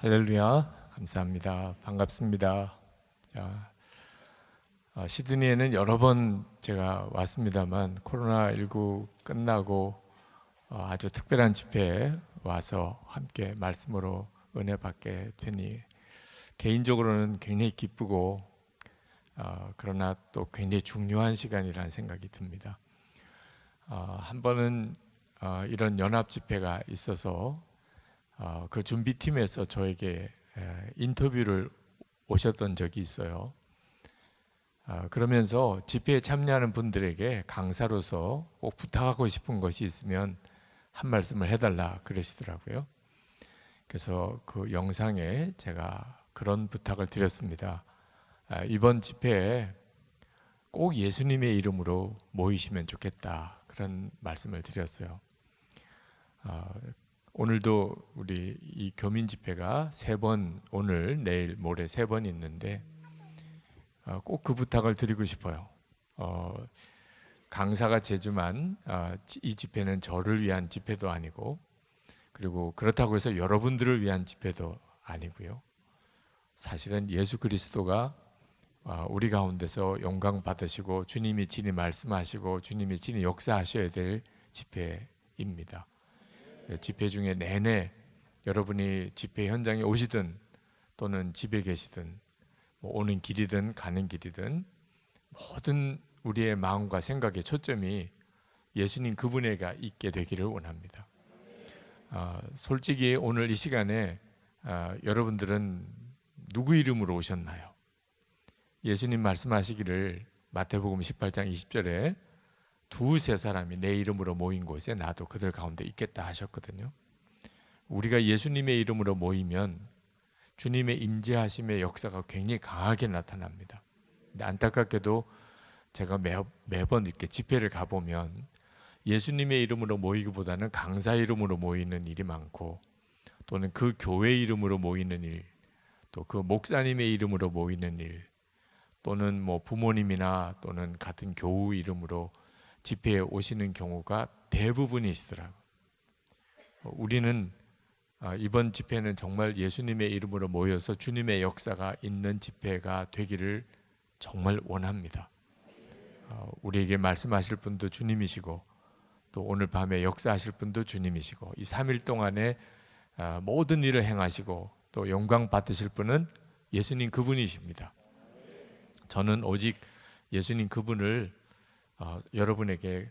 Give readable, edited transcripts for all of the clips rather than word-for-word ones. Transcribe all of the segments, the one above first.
할렐루야, 감사합니다. 반갑습니다. 자, 시드니에는 여러 번 제가 왔습니다만 코로나19 끝나고 아주 특별한 집회에 와서 함께 말씀으로 은혜 받게 되니 개인적으로는 굉장히 기쁘고 그러나 또 굉장히 중요한 시간이라는 생각이 듭니다. 한 번은 이런 연합 집회가 있어서 그 준비팀에서 저에게 인터뷰를 오셨던 적이 있어요. 그러면서 집회에 참여하는 분들에게 강사로서 꼭 부탁하고 싶은 것이 있으면 한 말씀을 해달라 그러시더라고요. 그래서 그 영상에 제가 그런 부탁을 드렸습니다. 이번 집회에 꼭 예수님의 이름으로 모이시면 좋겠다, 그런 말씀을 드렸어요. 오늘도 우리 이 교민 집회가 3번, 오늘, 내일, 모레 3번 있는데 꼭 그 부탁을 드리고 싶어요. 강사가 제주만 이 집회는 저를 위한 집회도 아니고, 그리고 그렇다고 해서 여러분들을 위한 집회도 아니고요. 사실은 예수 그리스도가 우리 가운데서 영광 받으시고 주님이 친히 말씀하시고 주님이 친히 역사하셔야 될 집회입니다. 집회 중에 내내 여러분이 집회 현장에 오시든 또는 집에 계시든 오는 길이든 가는 길이든 모든 우리의 마음과 생각의 초점이 예수님 그분에게 있게 되기를 원합니다. 솔직히 오늘 이 시간에 여러분들은 누구 이름으로 오셨나요? 예수님 말씀하시기를 마태복음 18장 20절에 두세 사람이 내 이름으로 모인 곳에 나도 그들 가운데 있겠다 하셨거든요. 우리가 예수님의 이름으로 모이면 주님의 임재하심의 역사가 굉장히 강하게 나타납니다. 근데 안타깝게도 제가 매번 이렇게 집회를 가보면 예수님의 이름으로 모이기보다는 강사 이름으로 모이는 일이 많고, 또는 그 교회 이름으로 모이는 일, 또 그 목사님의 이름으로 모이는 일, 또는 뭐 부모님이나 또는 같은 교우 이름으로 집회에 오시는 경우가 대부분이시더라고요. 우리는 이번 집회는 정말 예수님의 이름으로 모여서 주님의 역사가 있는 집회가 되기를 정말 원합니다. 우리에게 말씀하실 분도 주님이시고 또 오늘 밤에 역사하실 분도 주님이시고 이 3일 동안에 모든 일을 행하시고 또 영광 받으실 분은 예수님 그분이십니다. 저는 오직 예수님 그분을 여러분에게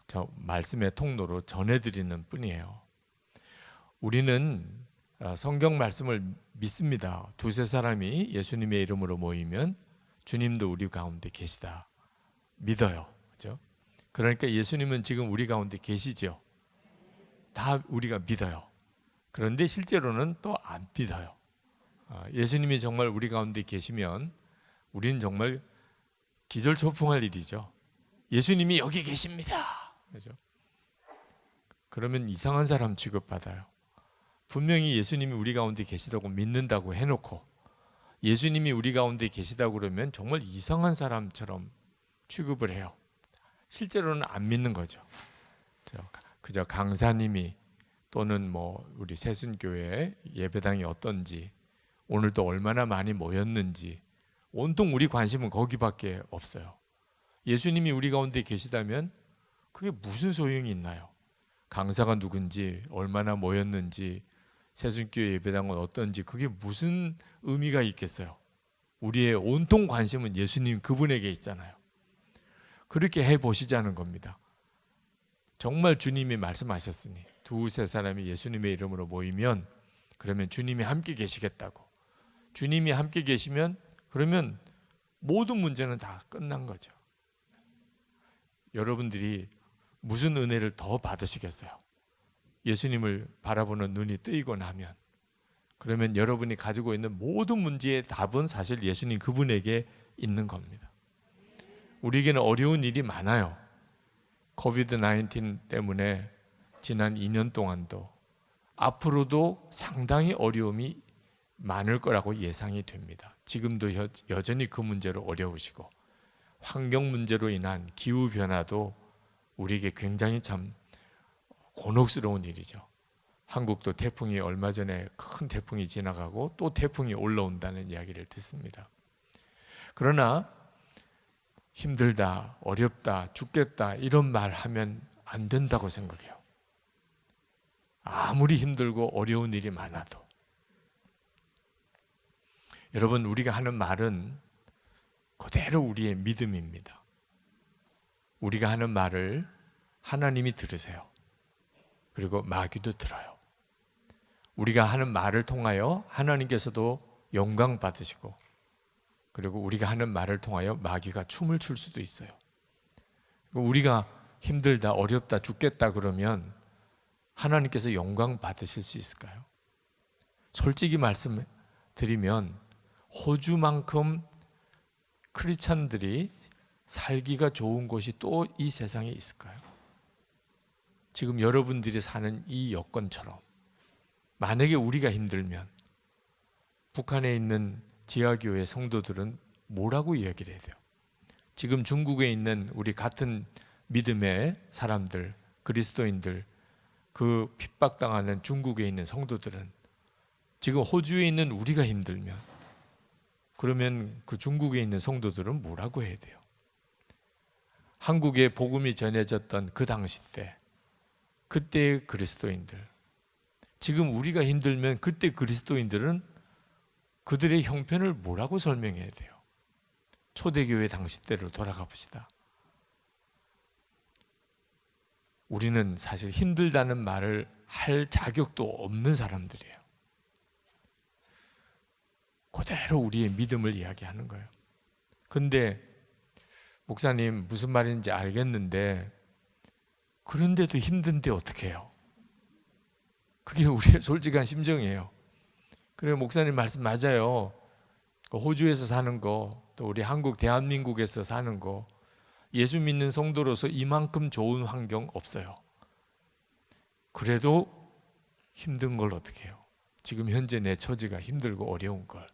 저 말씀의 통로로 전해드리는 뿐이에요. 우리는 성경 말씀을 믿습니다. 두세 사람이 예수님의 이름으로 모이면 주님도 우리 가운데 계시다 믿어요. 그렇죠? 그러니까 예수님은 지금 우리 가운데 계시죠. 다 우리가 믿어요. 그런데 실제로는 또 안 믿어요. 예수님이 정말 우리 가운데 계시면 우리는 정말 기절초풍할 일이죠. 예수님이 여기 계십니다. 그렇죠? 그러면 이상한 사람 취급받아요. 분명히 예수님이 우리 가운데 계시다고 믿는다고 해놓고 예수님이 우리 가운데 계시다고 그러면 정말 이상한 사람처럼 취급을 해요. 실제로는 안 믿는 거죠. 그저 강사님이 또는 뭐 우리 새순교회 예배당이 어떤지, 오늘도 얼마나 많이 모였는지, 온통 우리 관심은 거기밖에 없어요. 예수님이 우리 가운데 계시다면 그게 무슨 소용이 있나요? 강사가 누군지, 얼마나 모였는지, 새순교회 예배당은 어떤지 그게 무슨 의미가 있겠어요? 우리의 온통 관심은 예수님 그분에게 있잖아요. 그렇게 해보시자는 겁니다. 정말 주님이 말씀하셨으니 두세 사람이 예수님의 이름으로 모이면 그러면 주님이 함께 계시겠다고. 주님이 함께 계시면 그러면 모든 문제는 다 끝난 거죠. 여러분들이 무슨 은혜를 더 받으시겠어요? 예수님을 바라보는 눈이 뜨이고 나면, 그러면 여러분이 가지고 있는 모든 문제의 답은 사실 예수님 그분에게 있는 겁니다. 우리에게는 어려운 일이 많아요. 코비드-19 때문에 지난 2년 동안도 앞으로도 상당히 어려움이 많을 거라고 예상이 됩니다. 지금도 여전히 그 문제로 어려우시고, 환경 문제로 인한 기후변화도 우리에게 굉장히 참 곤혹스러운 일이죠. 한국도 태풍이 얼마 전에 큰 태풍이 지나가고 또 태풍이 올라온다는 이야기를 듣습니다. 그러나 힘들다, 어렵다, 죽겠다 이런 말 하면 안 된다고 생각해요. 아무리 힘들고 어려운 일이 많아도. 여러분, 우리가 하는 말은 그대로 우리의 믿음입니다. 우리가 하는 말을 하나님이 들으세요. 그리고 마귀도 들어요. 우리가 하는 말을 통하여 하나님께서도 영광 받으시고, 그리고 우리가 하는 말을 통하여 마귀가 춤을 출 수도 있어요. 우리가 힘들다, 어렵다, 죽겠다 그러면 하나님께서 영광 받으실 수 있을까요? 솔직히 말씀드리면 호주만큼 크리스찬들이 살기가 좋은 곳이 또 이 세상에 있을까요? 지금 여러분들이 사는 이 여건처럼 만약에 우리가 힘들면 북한에 있는 지하교회 성도들은 뭐라고 이야기를 해야 돼요? 지금 중국에 있는 우리 같은 믿음의 사람들, 그리스도인들, 그 핍박당하는 중국에 있는 성도들은 지금 호주에 있는 우리가 힘들면 그러면 그 중국에 있는 성도들은 뭐라고 해야 돼요? 한국에 복음이 전해졌던 그 당시 때 그때의 그리스도인들, 지금 우리가 힘들면 그때 그리스도인들은 그들의 형편을 뭐라고 설명해야 돼요? 초대교회 당시 때로 돌아가 봅시다. 우리는 사실 힘들다는 말을 할 자격도 없는 사람들이에요. 그대로 우리의 믿음을 이야기하는 거예요. 근데 목사님 무슨 말인지 알겠는데 그런데도 힘든데 어떻게 해요? 그게 우리의 솔직한 심정이에요. 그래요, 목사님 말씀 맞아요. 호주에서 사는 거, 또 우리 한국 대한민국에서 사는 거, 예수 믿는 성도로서 이만큼 좋은 환경 없어요. 그래도 힘든 걸 어떻게 해요? 지금 현재 내 처지가 힘들고 어려운 걸.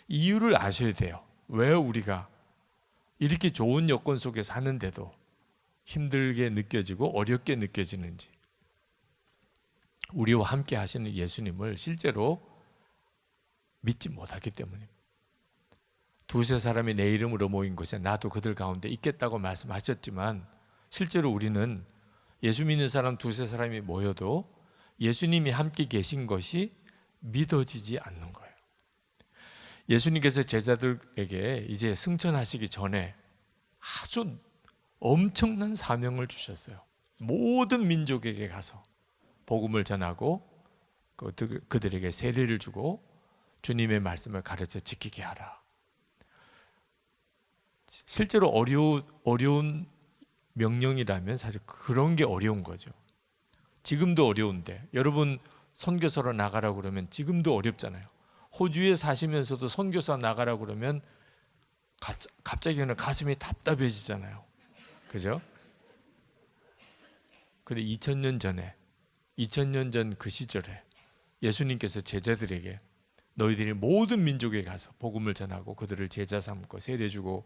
이유를 아셔야 돼요. 왜 우리가 이렇게 좋은 여건 속에 사는데도 힘들게 느껴지고 어렵게 느껴지는지. 우리와 함께 하시는 예수님을 실제로 믿지 못하기 때문입니다. 두세 사람이 내 이름으로 모인 곳에 나도 그들 가운데 있겠다고 말씀하셨지만 실제로 우리는 예수 믿는 사람 두세 사람이 모여도 예수님이 함께 계신 것이 믿어지지 않는 거예요. 예수님께서 제자들에게 이제 승천하시기 전에 아주 엄청난 사명을 주셨어요. 모든 민족에게 가서 복음을 전하고 그들에게 세례를 주고 주님의 말씀을 가르쳐 지키게 하라. 실제로 어려운 명령이라면 사실 그런 게 어려운 거죠. 지금도 어려운데 여러분 선교사로 나가라고 그러면 지금도 어렵잖아요. 호주에 사시면서도 선교사 나가라고 그러면 갑자기 가슴이 답답해지잖아요. 그죠? 근데 2000년 전 그 시절에 예수님께서 제자들에게 너희들이 모든 민족에 가서 복음을 전하고 그들을 제자 삼고 세례 주고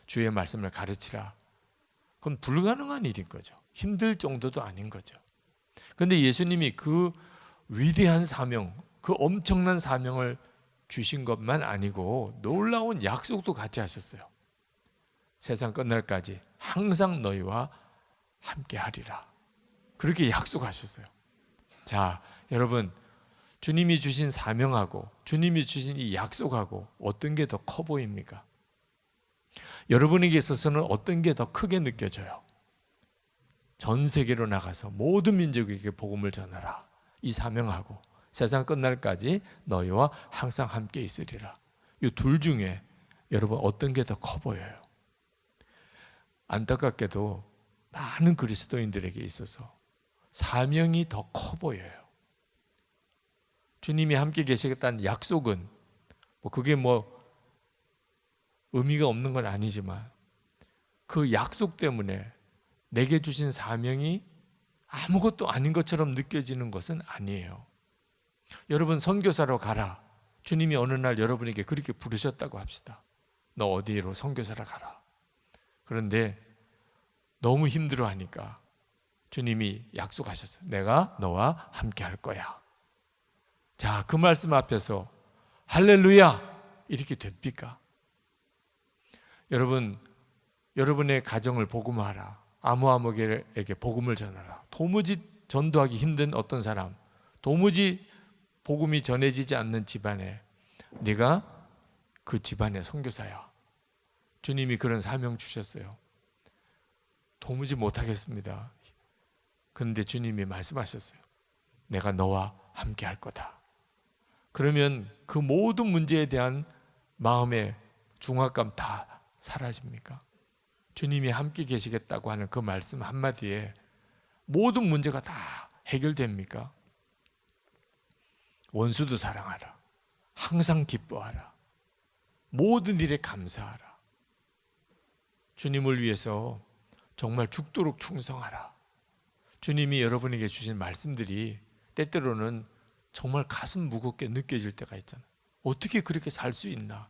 주의 말씀을 가르치라. 그건 불가능한 일인 거죠. 힘들 정도도 아닌 거죠. 그런데 예수님이 그 위대한 사명, 그 엄청난 사명을 주신 것만 아니고 놀라운 약속도 같이 하셨어요. 세상 끝날까지 항상 너희와 함께 하리라. 그렇게 약속하셨어요. 자, 여러분, 주님이 주신 사명하고 주님이 주신 이 약속하고 어떤 게 더 커 보입니까? 여러분에게 있어서는 어떤 게 더 크게 느껴져요? 전 세계로 나가서 모든 민족에게 복음을 전하라. 이 사명하고 세상 끝날까지 너희와 항상 함께 있으리라. 이 둘 중에 여러분 어떤 게 더 커 보여요? 안타깝게도 많은 그리스도인들에게 있어서 사명이 더 커 보여요. 주님이 함께 계시겠다는 약속은 그게 의미가 없는 건 아니지만 그 약속 때문에 내게 주신 사명이 아무것도 아닌 것처럼 느껴지는 것은 아니에요. 여러분 선교사로 가라. 주님이 어느 날 여러분에게 그렇게 부르셨다고 합시다. 너 어디로 선교사로 가라. 그런데 너무 힘들어하니까 주님이 약속하셨어요. 내가 너와 함께 할 거야. 자, 그 말씀 앞에서 할렐루야 이렇게 됩니까? 여러분, 여러분의 가정을 복음화하라. 아무에게 복음을 전하라. 도무지 전도하기 힘든 어떤 사람, 도무지 복음이 전해지지 않는 집안에 네가 그 집안의 선교사야. 주님이 그런 사명 주셨어요. 도무지 못하겠습니다. 그런데 주님이 말씀하셨어요. 내가 너와 함께 할 거다. 그러면 그 모든 문제에 대한 마음의 중압감 다 사라집니까? 주님이 함께 계시겠다고 하는 그 말씀 한마디에 모든 문제가 다 해결됩니까? 원수도 사랑하라. 항상 기뻐하라. 모든 일에 감사하라. 주님을 위해서 정말 죽도록 충성하라. 주님이 여러분에게 주신 말씀들이 때때로는 정말 가슴 무겁게 느껴질 때가 있잖아요. 어떻게 그렇게 살 수 있나?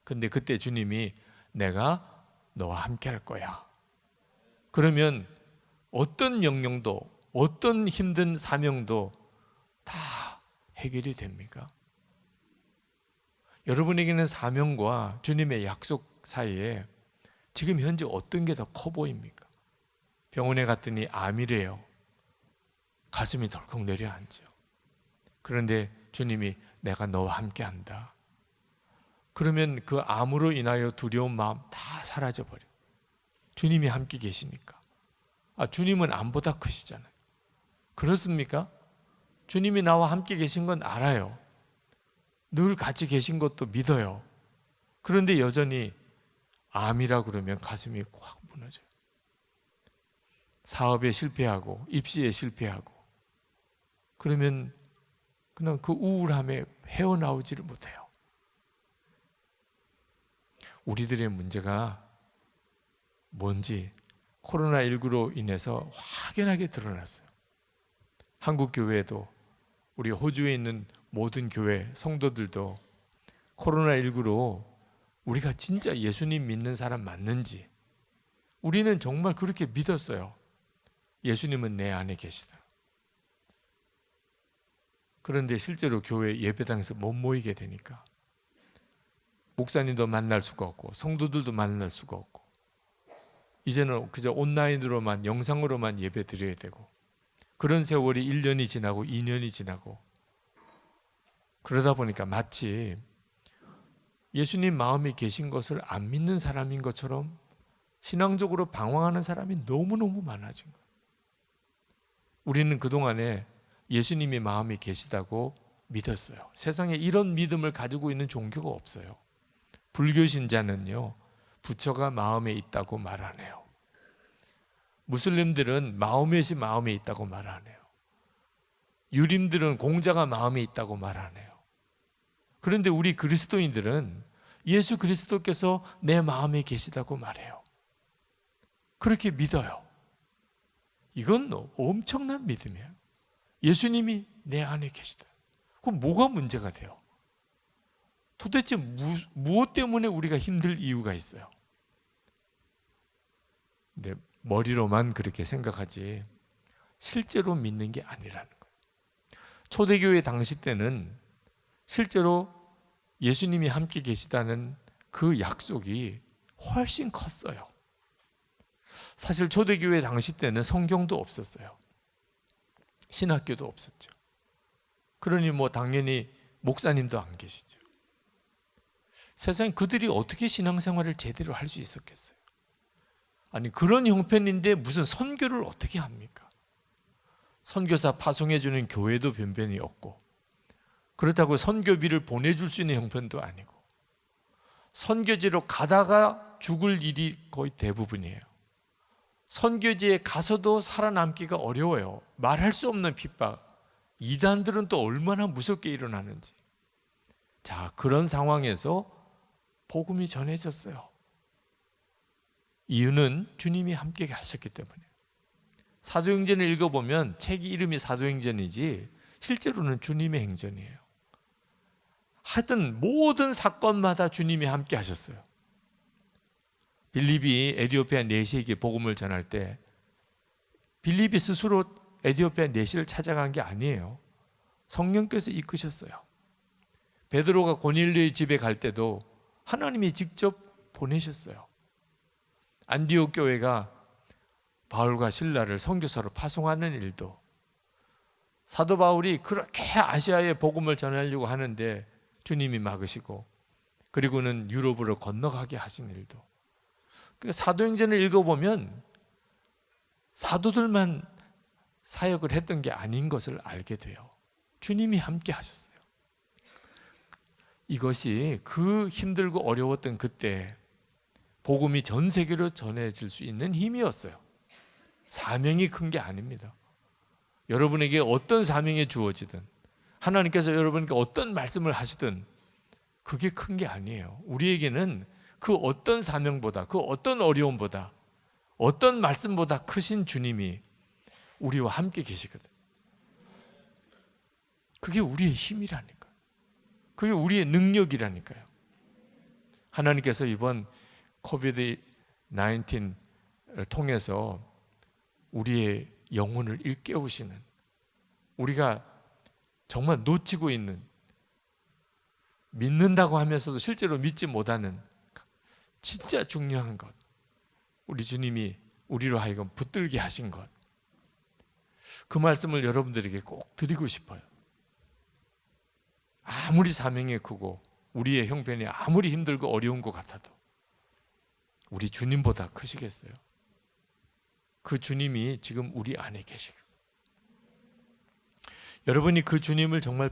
근데 그때 주님이 내가 너와 함께 할 거야. 그러면 어떤 영역도, 어떤 힘든 사명도 다 해결이 됩니까? 여러분에게는 사명과 주님의 약속 사이에 지금 현재 어떤 게 더 커 보입니까? 병원에 갔더니 암이래요. 가슴이 덜컥 내려앉죠. 그런데 주님이 내가 너와 함께 한다. 그러면 그 암으로 인하여 두려운 마음 다 사라져버려. 주님이 함께 계시니까. 주님은 암보다 크시잖아요. 그렇습니까? 주님이 나와 함께 계신 건 알아요. 늘 같이 계신 것도 믿어요. 그런데 여전히 암이라 그러면 가슴이 꽉 무너져요. 사업에 실패하고 입시에 실패하고 그러면 그냥 그 우울함에 헤어나오지를 못해요. 우리들의 문제가 뭔지 코로나19로 인해서 확연하게 드러났어요. 한국 교회도 우리 호주에 있는 모든 교회 성도들도 코로나19로 우리가 진짜 예수님 믿는 사람 맞는지 우리는 정말 그렇게 믿었어요. 예수님은 내 안에 계시다. 그런데 실제로 교회 예배당에서 못 모이게 되니까 목사님도 만날 수가 없고 성도들도 만날 수가 없고 이제는 그저 온라인으로만 영상으로만 예배 드려야 되고 그런 세월이 1년이 지나고 2년이 지나고 그러다 보니까 마치 예수님 마음에 계신 것을 안 믿는 사람인 것처럼 신앙적으로 방황하는 사람이 너무너무 많아진 거예요. 우리는 그동안에 예수님이 마음에 계시다고 믿었어요. 세상에 이런 믿음을 가지고 있는 종교가 없어요. 불교 신자는요, 부처가 마음에 있다고 말 안 해요. 무슬림들은 마호멧이 마음에 있다고 말 안 해요. 유림들은 공자가 마음에 있다고 말 안 해요. 그런데 우리 그리스도인들은 예수 그리스도께서 내 마음에 계시다고 말해요. 그렇게 믿어요. 이건 엄청난 믿음이에요. 예수님이 내 안에 계시다. 그럼 뭐가 문제가 돼요? 도대체 무엇 때문에 우리가 힘들 이유가 있어요? 근데 머리로만 그렇게 생각하지 실제로 믿는 게 아니라는 거예요. 초대교회 당시 때는 실제로 예수님이 함께 계시다는 그 약속이 훨씬 컸어요. 사실 초대교회 당시 때는 성경도 없었어요. 신학교도 없었죠. 그러니 당연히 목사님도 안 계시죠. 세상에 그들이 어떻게 신앙생활을 제대로 할 수 있었겠어요? 아니 그런 형편인데 무슨 선교를 어떻게 합니까? 선교사 파송해주는 교회도 변변히 없고 그렇다고 선교비를 보내줄 수 있는 형편도 아니고 선교지로 가다가 죽을 일이 거의 대부분이에요. 선교지에 가서도 살아남기가 어려워요. 말할 수 없는 핍박. 이단들은 또 얼마나 무섭게 일어나는지. 자, 그런 상황에서 복음이 전해졌어요. 이유는 주님이 함께 하셨기 때문에. 사도행전을 읽어보면 책이 이름이 사도행전이지 실제로는 주님의 행전이에요. 하여튼 모든 사건마다 주님이 함께 하셨어요. 빌립이 에디오피아 내시에게 복음을 전할 때 빌립이 스스로 에티오피아 내시를 찾아간 게 아니에요. 성령께서 이끄셨어요. 베드로가 고넬료의 집에 갈 때도 하나님이 직접 보내셨어요. 안디옥 교회가 바울과 실라를 선교사로 파송하는 일도, 사도 바울이 그렇게 아시아에 복음을 전하려고 하는데 주님이 막으시고, 그리고는 유럽으로 건너가게 하신 일도, 그러니까 사도행전을 읽어보면 사도들만 사역을 했던 게 아닌 것을 알게 돼요. 주님이 함께 하셨어요. 이것이 그 힘들고 어려웠던 그때 복음이 전 세계로 전해질 수 있는 힘이었어요. 사명이 큰 게 아닙니다. 여러분에게 어떤 사명이 주어지든, 하나님께서 여러분에게 어떤 말씀을 하시든 그게 큰 게 아니에요. 우리에게는 그 어떤 사명보다, 그 어떤 어려움보다, 어떤 말씀보다 크신 주님이 우리와 함께 계시거든. 그게 우리의 힘이라니까요. 그게 우리의 능력이라니까요. 하나님께서 이번 코비드 19을 통해서 우리의 영혼을 일깨우시는, 우리가 정말 놓치고 있는, 믿는다고 하면서도 실제로 믿지 못하는 진짜 중요한 것, 우리 주님이 우리로 하여금 붙들게 하신 것, 그 말씀을 여러분들에게 꼭 드리고 싶어요. 아무리 사명이 크고 우리의 형편이 아무리 힘들고 어려운 것 같아도 우리 주님보다 크시겠어요? 그 주님이 지금 우리 안에 계시고, 여러분이 그 주님을 정말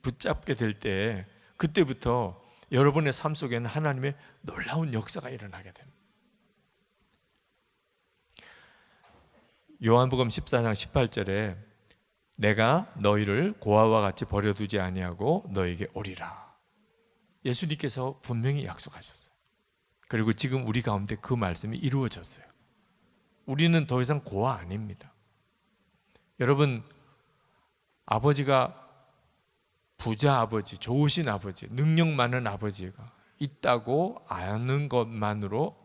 붙잡게 될 때, 그때부터 여러분의 삶 속에는 하나님의 놀라운 역사가 일어나게 됩니다. 요한복음 14장 18절에 내가 너희를 고아와 같이 버려두지 아니하고 너에게 오리라, 예수님께서 분명히 약속하셨어요. 그리고 지금 우리 가운데 그 말씀이 이루어졌어요. 우리는 더 이상 고아 아닙니다. 여러분, 아버지가 부자 아버지, 좋으신 아버지, 능력 많은 아버지가 있다고 아는 것만으로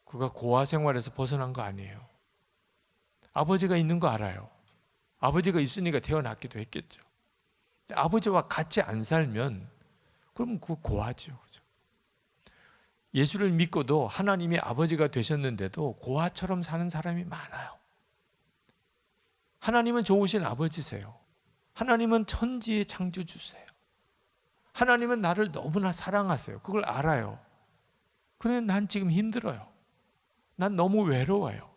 그가 고아 생활에서 벗어난 거 아니에요. 아버지가 있는 거 알아요. 아버지가 있으니까 태어났기도 했겠죠. 아버지와 같이 안 살면 그럼 그거 고아죠. 예수를 믿고도 하나님이 아버지가 되셨는데도 고아처럼 사는 사람이 많아요. 하나님은 좋으신 아버지세요. 하나님은 천지의 창조주세요. 하나님은 나를 너무나 사랑하세요. 그걸 알아요. 그런데 난 지금 힘들어요. 난 너무 외로워요.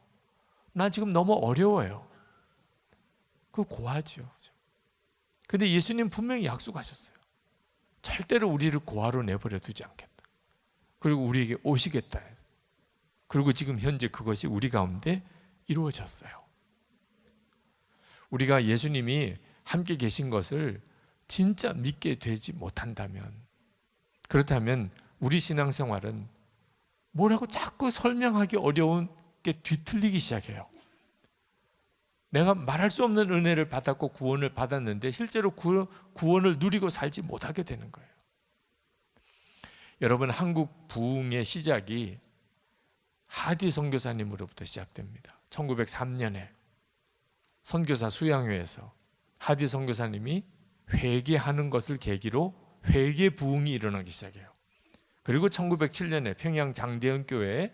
난 지금 너무 어려워요. 그거 고아죠. 근데 예수님 분명히 약속하셨어요. 절대로 우리를 고아로 내버려 두지 않겠다. 그리고 우리에게 오시겠다. 그리고 지금 현재 그것이 우리 가운데 이루어졌어요. 우리가 예수님이 함께 계신 것을 진짜 믿게 되지 못한다면, 그렇다면 우리 신앙생활은 뭐라고 자꾸 설명하기 어려운 게 뒤틀리기 시작해요. 내가 말할 수 없는 은혜를 받았고 구원을 받았는데 실제로 구원을 누리고 살지 못하게 되는 거예요. 여러분, 한국 부흥의 시작이 하디 선교사님으로부터 시작됩니다. 1903년에 선교사 수양회에서 하디 선교사님이 회개하는 것을 계기로 회개 부흥이 일어나기 시작해요. 그리고 1907년에 평양 장대현 교회에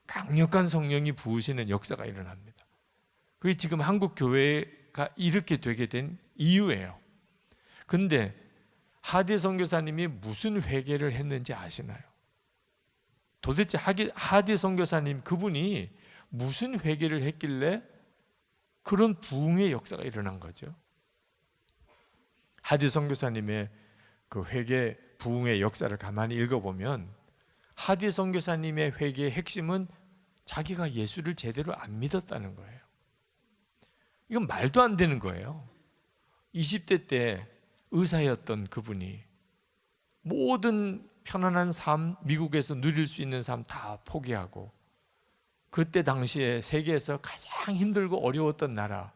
강력한 성령이 부으시는 역사가 일어납니다. 그게 지금 한국 교회가 이렇게 되게 된 이유예요. 근데 하디 선교사님이 무슨 회개를 했는지 아시나요? 도대체 하디 선교사님 그분이 무슨 회개를 했길래 그런 부흥의 역사가 일어난 거죠? 하디 선교사님의 그 회개 부흥의 역사를 가만히 읽어보면 하디 선교사님의 회개의 핵심은 자기가 예수를 제대로 안 믿었다는 거예요. 이건 말도 안 되는 거예요. 20대 때 의사였던 그분이 모든 편안한 삶, 미국에서 누릴 수 있는 삶 다 포기하고 그때 당시에 세계에서 가장 힘들고 어려웠던 나라,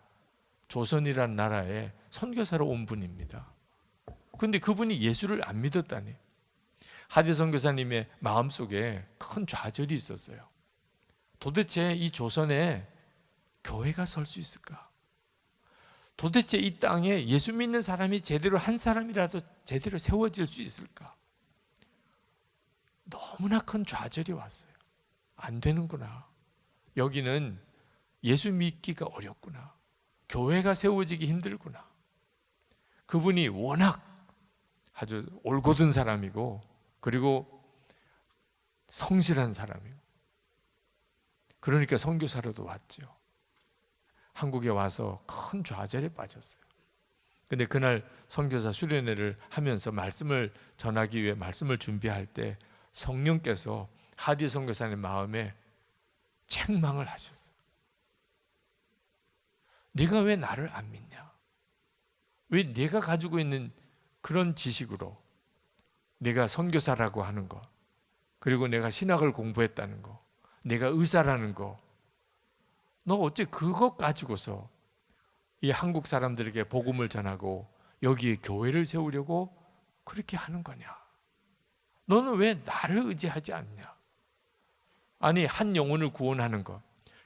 조선이라는 나라에 선교사로 온 분입니다. 그런데 그분이 예수를 안 믿었다니. 하디 선교사님의 마음속에 큰 좌절이 있었어요. 도대체 이 조선에 교회가 설 수 있을까? 도대체 이 땅에 예수 믿는 사람이 제대로 한 사람이라도 제대로 세워질 수 있을까? 너무나 큰 좌절이 왔어요. 안 되는구나. 여기는 예수 믿기가 어렵구나. 교회가 세워지기 힘들구나. 그분이 워낙 아주 올곧은 사람이고, 그리고 성실한 사람이고, 그러니까 선교사로도 왔죠. 한국에 와서 큰 좌절에 빠졌어요. 근데 그날 선교사 수련회를 하면서 말씀을 전하기 위해 말씀을 준비할 때 성령께서 하디 선교사님 마음에 책망을 하셨어요. 네가 왜 나를 안 믿냐? 왜 내가 가지고 있는 그런 지식으로 내가 선교사라고 하는 거, 그리고 내가 신학을 공부했다는 거, 내가 의사라는 거, 너 어째 그것 가지고서 이 한국 사람들에게 복음을 전하고 여기에 교회를 세우려고 그렇게 하는 거냐? 너는 왜 나를 의지하지 않냐? 아니, 한 영혼을 구원하는 것,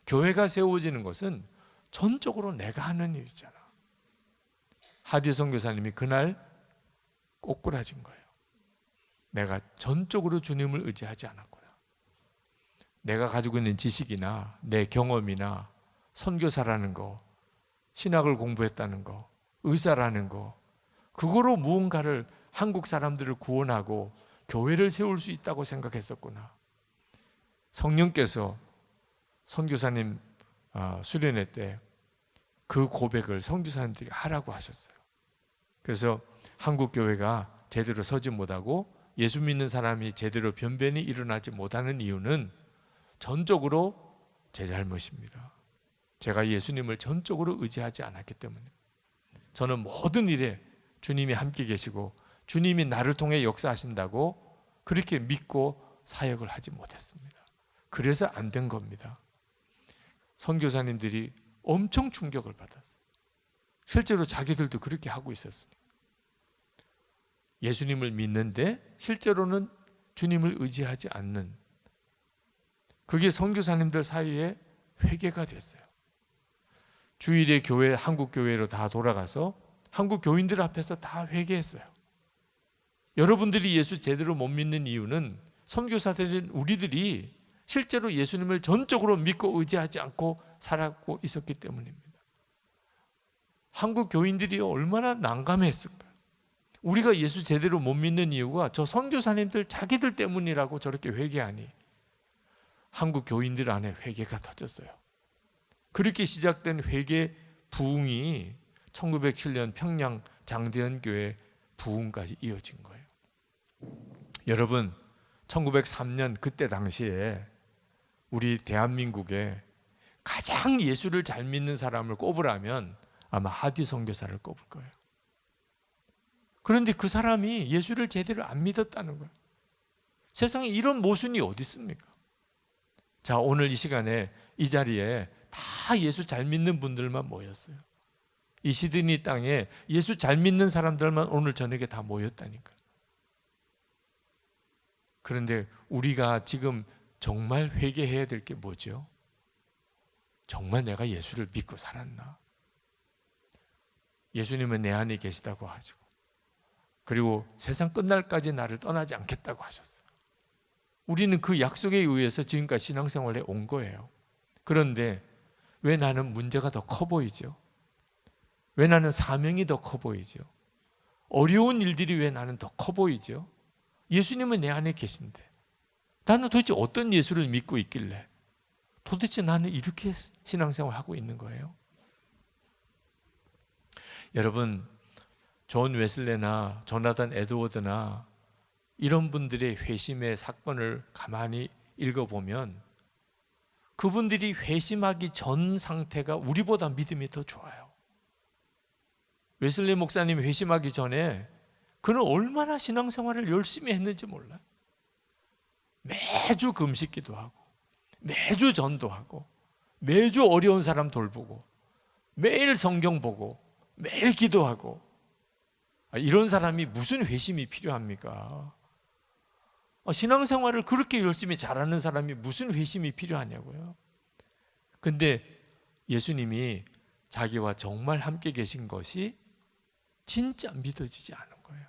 교회가 세워지는 것은 전적으로 내가 하는 일이잖아. 하디 선교사님이 그날 꼬꾸라진 거예요. 내가 전적으로 주님을 의지하지 않았구나. 내가 가지고 있는 지식이나 내 경험이나 선교사라는 거, 신학을 공부했다는 거, 의사라는 거, 그거로 무언가를 한국 사람들을 구원하고 교회를 세울 수 있다고 생각했었구나. 성령께서 선교사님 수련회 때 그 고백을 선교사님들이 하라고 하셨어요. 그래서 한국 교회가 제대로 서지 못하고 예수 믿는 사람이 제대로 변변히 일어나지 못하는 이유는 전적으로 제 잘못입니다. 제가 예수님을 전적으로 의지하지 않았기 때문에, 저는 모든 일에 주님이 함께 계시고 주님이 나를 통해 역사하신다고 그렇게 믿고 사역을 하지 못했습니다. 그래서 안 된 겁니다. 선교사님들이 엄청 충격을 받았어요. 실제로 자기들도 그렇게 하고 있었으니까. 예수님을 믿는데 실제로는 주님을 의지하지 않는, 그게 선교사님들 사이에 회개가 됐어요. 주일에 교회, 한국 교회로 다 돌아가서 한국 교인들 앞에서 다 회개했어요. 여러분들이 예수 제대로 못 믿는 이유는 선교사들인 우리들이 실제로 예수님을 전적으로 믿고 의지하지 않고 살았고 있었기 때문입니다. 한국 교인들이 얼마나 난감했을까. 우리가 예수 제대로 못 믿는 이유가 저 선교사님들 자기들 때문이라고 저렇게 회개하니 한국 교인들 안에 회개가 터졌어요. 그렇게 시작된 회개 부흥이 1907년 평양 장대현교회 부흥까지 이어진 거예요. 여러분, 1903년 그때 당시에 우리 대한민국에 가장 예수를 잘 믿는 사람을 꼽으라면 아마 하디 선교사를 꼽을 거예요. 그런데 그 사람이 예수를 제대로 안 믿었다는 거예요. 세상에 이런 모순이 어디 있습니까? 자, 오늘 이 시간에 이 자리에 다 예수 잘 믿는 분들만 모였어요. 이 시드니 땅에 예수 잘 믿는 사람들만 오늘 저녁에 다 모였다니까. 그런데 우리가 지금 정말 회개해야 될 게 뭐죠? 정말 내가 예수를 믿고 살았나? 예수님은 내 안에 계시다고 하시고, 그리고 세상 끝날까지 나를 떠나지 않겠다고 하셨어요. 우리는 그 약속에 의해서 지금까지 신앙생활에 온 거예요. 그런데 왜 나는 문제가 더 커 보이죠? 왜 나는 사명이 더 커 보이죠? 어려운 일들이 왜 나는 더 커 보이죠? 예수님은 내 안에 계신데 나는 도대체 어떤 예수를 믿고 있길래 도대체 나는 이렇게 신앙생활을 하고 있는 거예요? 여러분, 존 웨슬레나 조나단 에드워드나 이런 분들의 회심의 사건을 가만히 읽어보면 그분들이 회심하기 전 상태가 우리보다 믿음이 더 좋아요. 웨슬리 목사님이 회심하기 전에 그는 얼마나 신앙생활을 열심히 했는지 몰라요. 매주 금식 기도하고 매주 전도하고 매주 어려운 사람 돌보고 매일 성경 보고 매일 기도하고, 이런 사람이 무슨 회심이 필요합니까? 신앙생활을 그렇게 열심히 잘하는 사람이 무슨 회심이 필요하냐고요. 근데 예수님이 자기와 정말 함께 계신 것이 진짜 믿어지지 않은 거예요.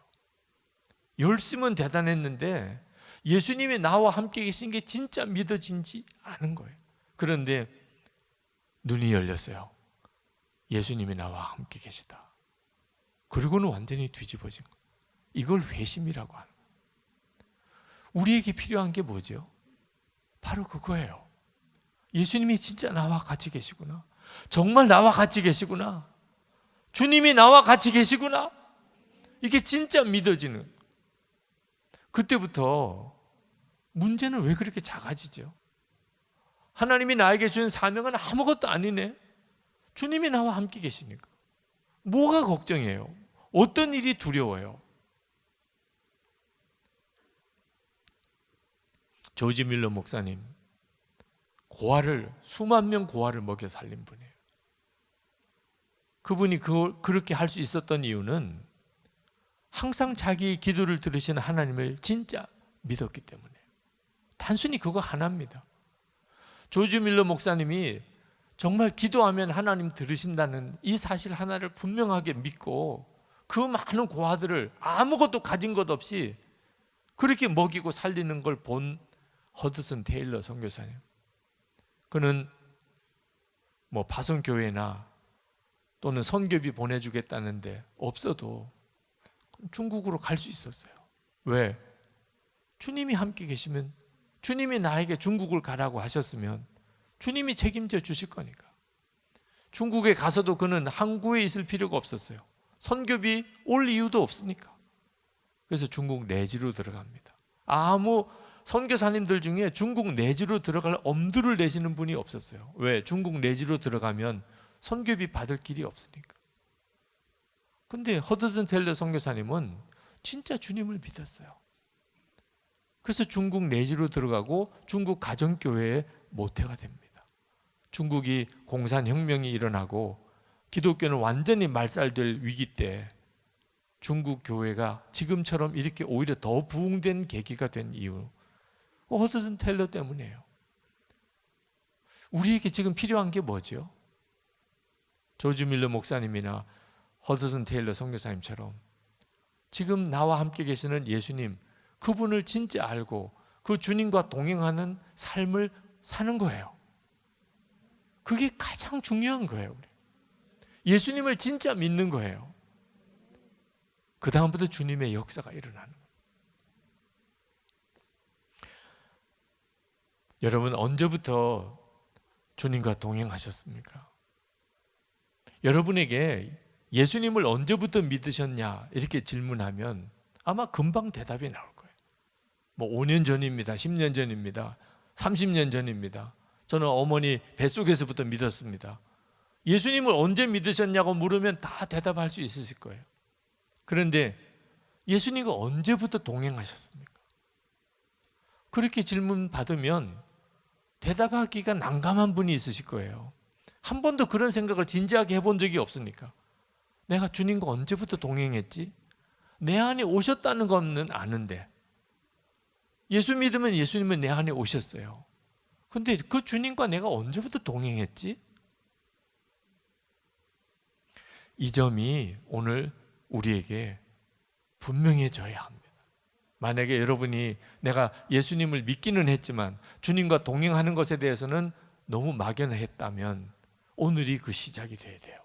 열심은 대단했는데 예수님이 나와 함께 계신 게 진짜 믿어지지 않은 거예요. 그런데 눈이 열렸어요. 예수님이 나와 함께 계시다. 그리고는 완전히 뒤집어진 거예요. 이걸 회심이라고 하는 거예요. 우리에게 필요한 게 뭐죠? 바로 그거예요. 예수님이 진짜 나와 같이 계시구나. 정말 나와 같이 계시구나. 주님이 나와 같이 계시구나. 이게 진짜 믿어지는. 그때부터 문제는 왜 그렇게 작아지죠? 하나님이 나에게 준 사명은 아무것도 아니네. 주님이 나와 함께 계시니까. 뭐가 걱정이에요? 어떤 일이 두려워요? 조지 밀러 목사님, 수만 명 고아를 먹여 살린 분이에요. 그분이 그렇게 할 수 있었던 이유는 항상 자기 기도를 들으시는 하나님을 진짜 믿었기 때문에. 단순히 그거 하나입니다. 조지 밀러 목사님이 정말 기도하면 하나님 들으신다는 이 사실 하나를 분명하게 믿고 그 많은 고아들을 아무것도 가진 것 없이 그렇게 먹이고 살리는 걸 본 허드슨 테일러 선교사님. 그는 파송교회나 또는 선교비 보내주겠다는데 없어도 중국으로 갈 수 있었어요. 왜? 주님이 함께 계시면, 주님이 나에게 중국을 가라고 하셨으면 주님이 책임져 주실 거니까. 중국에 가서도 그는 항구에 있을 필요가 없었어요. 선교비 올 이유도 없으니까. 그래서 중국 내지로 들어갑니다. 아무 선교사님들 중에 중국 내지로 들어갈 엄두를 내시는 분이 없었어요. 왜? 중국 내지로 들어가면 선교비 받을 길이 없으니까. 근데 허드슨 텔러 선교사님은 진짜 주님을 믿었어요. 그래서 중국 내지로 들어가고 중국 가정교회의 모태가 됩니다. 중국이 공산혁명이 일어나고 기독교는 완전히 말살될 위기 때 중국 교회가 지금처럼 이렇게 오히려 더 부흥된 계기가 된 이유, 허드슨 텔러 때문이에요. 우리에게 지금 필요한 게 뭐죠? 조지 밀러 목사님이나 허드슨 테일러 선교사님처럼 지금 나와 함께 계시는 예수님, 그분을 진짜 알고 그 주님과 동행하는 삶을 사는 거예요. 그게 가장 중요한 거예요. 예수님을 진짜 믿는 거예요. 그 다음부터 주님의 역사가 일어나는 거예요. 여러분, 언제부터 주님과 동행하셨습니까? 여러분에게 예수님을 언제부터 믿으셨냐 이렇게 질문하면 아마 금방 대답이 나올 거예요. 5년 전입니다. 10년 전입니다. 30년 전입니다. 저는 어머니 뱃속에서부터 믿었습니다. 예수님을 언제 믿으셨냐고 물으면 다 대답할 수 있으실 거예요. 그런데 예수님과 언제부터 동행하셨습니까? 그렇게 질문 받으면 대답하기가 난감한 분이 있으실 거예요. 한 번도 그런 생각을 진지하게 해본 적이 없으니까. 내가 주님과 언제부터 동행했지? 내 안에 오셨다는 것은 아는데, 예수 믿으면 예수님은 내 안에 오셨어요. 근데 그 주님과 내가 언제부터 동행했지? 이 점이 오늘 우리에게 분명해져야 합니다. 만약에 여러분이 내가 예수님을 믿기는 했지만 주님과 동행하는 것에 대해서는 너무 막연을 했다면 오늘이 그 시작이 돼야 돼요.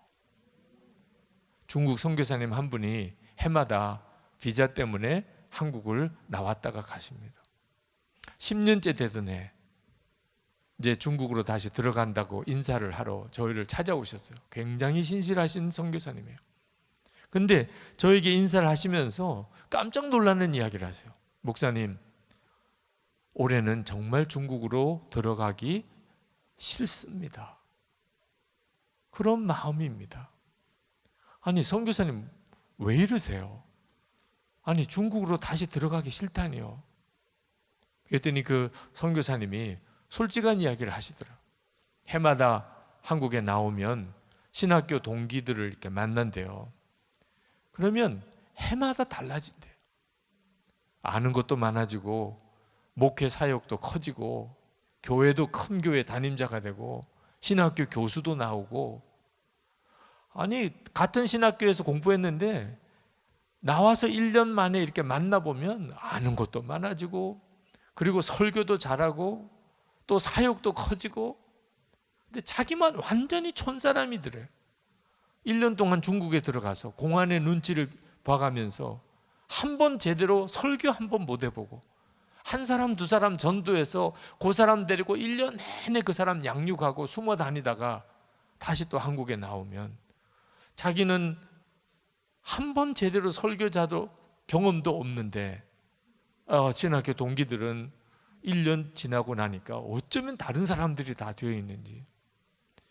중국 선교사님 한 분이 해마다 비자 때문에 한국을 나왔다가 가십니다. 10년째 되던 해 이제 중국으로 다시 들어간다고 인사를 하러 저희를 찾아오셨어요. 굉장히 신실하신 선교사님이에요. 근데 저에게 인사를 하시면서 깜짝 놀라는 이야기를 하세요. 목사님, 올해는 정말 중국으로 들어가기 싫습니다. 그런 마음입니다. 아니, 선교사님 왜 이러세요? 아니, 중국으로 다시 들어가기 싫다니요. 그랬더니 그 선교사님이 솔직한 이야기를 하시더라고요. 해마다 한국에 나오면 신학교 동기들을 이렇게 만난대요. 그러면 해마다 달라진대요. 아는 것도 많아지고 목회 사역도 커지고 교회도 큰 교회 담임자가 되고 신학교 교수도 나오고, 아니 같은 신학교에서 공부했는데 나와서 1년 만에 이렇게 만나보면 아는 것도 많아지고, 그리고 설교도 잘하고 또 사역도 커지고. 근데 자기만 완전히 촌사람이더래. 1년 동안 중국에 들어가서 공안의 눈치를 봐가면서 한 번 제대로 설교 한 번 못 해보고, 한 사람 두 사람 전도해서 그 사람 데리고 1년 내내 그 사람 양육하고 숨어 다니다가 다시 또 한국에 나오면, 자기는 한 번 제대로 설교자도 경험도 없는데 신학교 동기들은 1년 지나고 나니까 어쩌면 다른 사람들이 다 되어 있는지.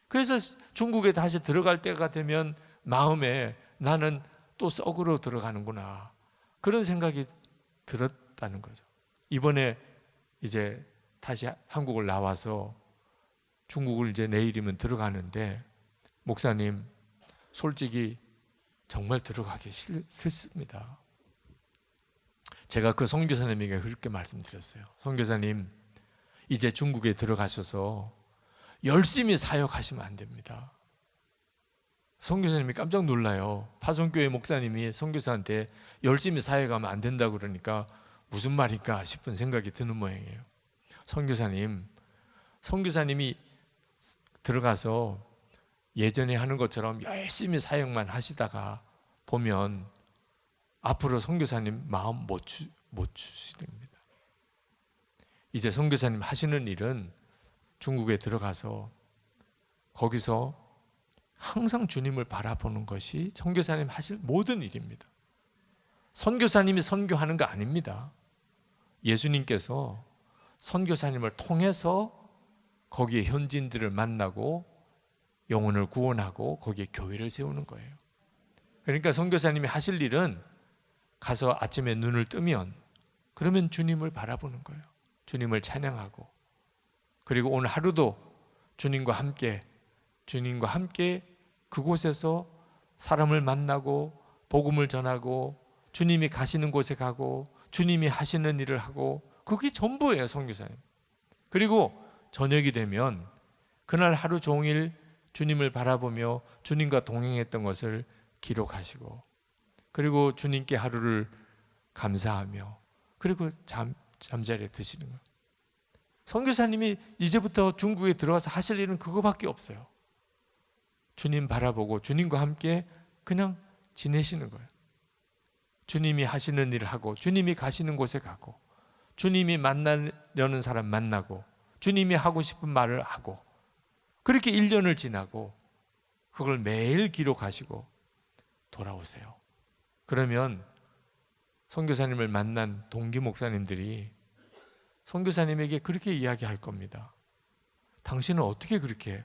그래서 중국에 다시 들어갈 때가 되면 마음에 나는 또 썩으로 들어가는구나, 그런 생각이 들었다는 거죠. 이번에 이제 다시 한국을 나와서 중국을 이제 내일이면 들어가는데, 목사님 솔직히 정말 들어가기 싫습니다. 제가 그 선교사님에게 그렇게 말씀드렸어요. 선교사님, 이제 중국에 들어가셔서 열심히 사역하시면 안 됩니다. 선교사님이 깜짝 놀라요. 파송교회 목사님이 선교사한테 열심히 사역하면 안 된다고 그러니까 무슨 말일까 싶은 생각이 드는 모양이에요. 선교사님이 들어가서 예전에 하는 것처럼 열심히 사역만 하시다가 보면 앞으로 선교사님 마음 못 주십니다. 이제 선교사님 하시는 일은 중국에 들어가서 거기서 항상 주님을 바라보는 것이 선교사님 하실 모든 일입니다. 선교사님이 선교하는 거 아닙니다. 예수님께서 선교사님을 통해서 거기에 현지인들을 만나고 영혼을 구원하고 거기에 교회를 세우는 거예요. 그러니까 선교사님이 하실 일은 가서 아침에 눈을 뜨면 그러면 주님을 바라보는 거예요. 주님을 찬양하고, 그리고 오늘 하루도 주님과 함께 그곳에서 사람을 만나고 복음을 전하고 주님이 가시는 곳에 가고 주님이 하시는 일을 하고, 그게 전부예요, 선교사님. 그리고 저녁이 되면 그날 하루 종일 주님을 바라보며 주님과 동행했던 것을 기록하시고, 그리고 주님께 하루를 감사하며, 그리고 잠자리에 드시는 거예요. 선교사님이 이제부터 중국에 들어가서 하실 일은 그거밖에 없어요. 주님 바라보고 주님과 함께 그냥 지내시는 거예요. 주님이 하시는 일을 하고 주님이 가시는 곳에 가고 주님이 만나려는 사람 만나고 주님이 하고 싶은 말을 하고, 그렇게 1년을 지나고 그걸 매일 기록하시고 돌아오세요. 그러면 선교사님을 만난 동기 목사님들이 선교사님에게 그렇게 이야기할 겁니다. 당신은 어떻게 그렇게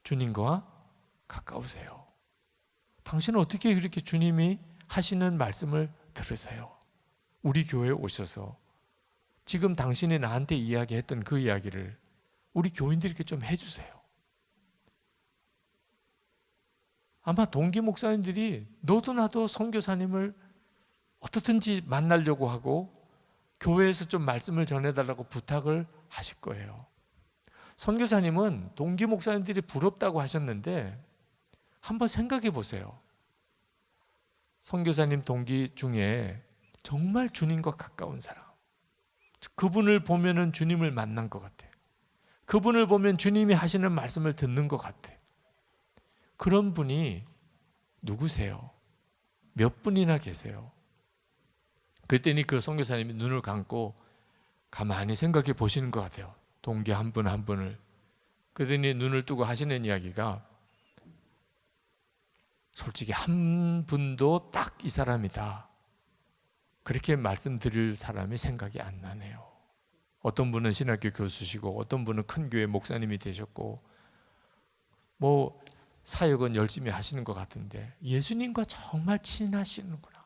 주님과 가까우세요? 당신은 어떻게 그렇게 주님이 하시는 말씀을 들으세요? 우리 교회에 오셔서 지금 당신이 나한테 이야기했던 그 이야기를 우리 교인들에게 좀 해주세요. 아마 동기 목사님들이 너도 나도 선교사님을 어떻든지 만나려고 하고 교회에서 좀 말씀을 전해달라고 부탁을 하실 거예요. 선교사님은 동기 목사님들이 부럽다고 하셨는데 한번 생각해 보세요. 선교사님 동기 중에 정말 주님과 가까운 사람, 그분을 보면은 주님을 만난 것 같아요. 그분을 보면 주님이 하시는 말씀을 듣는 것 같아요. 그런 분이 누구세요? 몇 분이나 계세요? 그랬더니 그 선교사님이 눈을 감고 가만히 생각해 보시는 것 같아요. 동기 한 분 한 분을. 그랬더니 눈을 뜨고 하시는 이야기가, 솔직히 한 분도 딱 이 사람이다, 그렇게 말씀드릴 사람이 생각이 안 나네요. 어떤 분은 신학교 교수시고 어떤 분은 큰 교회 목사님이 되셨고 뭐 사역은 열심히 하시는 것 같은데 예수님과 정말 친하시는구나.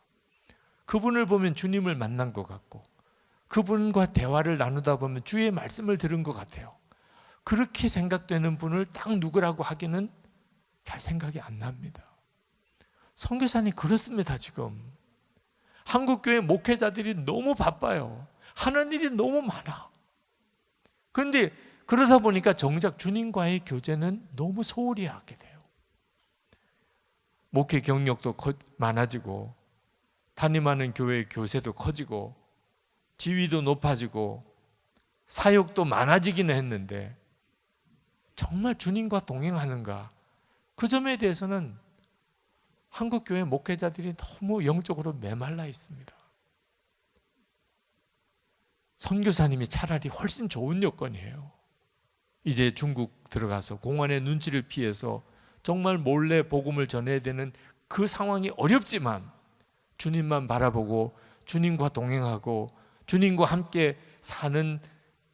그분을 보면 주님을 만난 것 같고 그분과 대화를 나누다 보면 주의 말씀을 들은 것 같아요. 그렇게 생각되는 분을 딱 누구라고 하기는 잘 생각이 안 납니다. 선교사님 그렇습니다. 지금 한국교회 목회자들이 너무 바빠요. 하는 일이 너무 많아. 그런데 그러다 보니까 정작 주님과의 교제는 너무 소홀히 하게 돼요. 목회 경력도 많아지고 담임하는 교회 교세도 커지고 지위도 높아지고 사역도 많아지기는 했는데 정말 주님과 동행하는가? 그 점에 대해서는 한국교회 목회자들이 너무 영적으로 메말라 있습니다. 선교사님이 차라리 훨씬 좋은 여건이에요. 이제 중국 들어가서 공안의 눈치를 피해서 정말 몰래 복음을 전해야 되는 그 상황이 어렵지만 주님만 바라보고 주님과 동행하고 주님과 함께 사는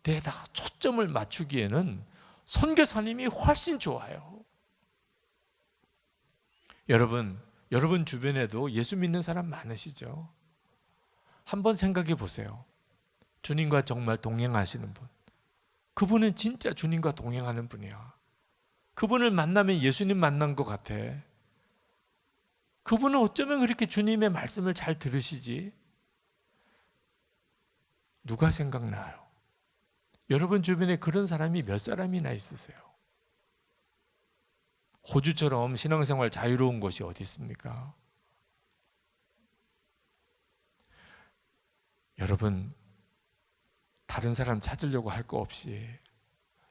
데에다 초점을 맞추기에는 선교사님이 훨씬 좋아요. 여러분 주변에도 예수 믿는 사람 많으시죠? 한번 생각해 보세요. 주님과 정말 동행하시는 분, 그분은 진짜 주님과 동행하는 분이야. 그분을 만나면 예수님 만난 것 같아. 그분은 어쩌면 그렇게 주님의 말씀을 잘 들으시지? 누가 생각나요? 여러분 주변에 그런 사람이 몇 사람이나 있으세요? 호주처럼 신앙생활 자유로운 곳이 어디 있습니까? 여러분, 다른 사람 찾으려고 할 거 없이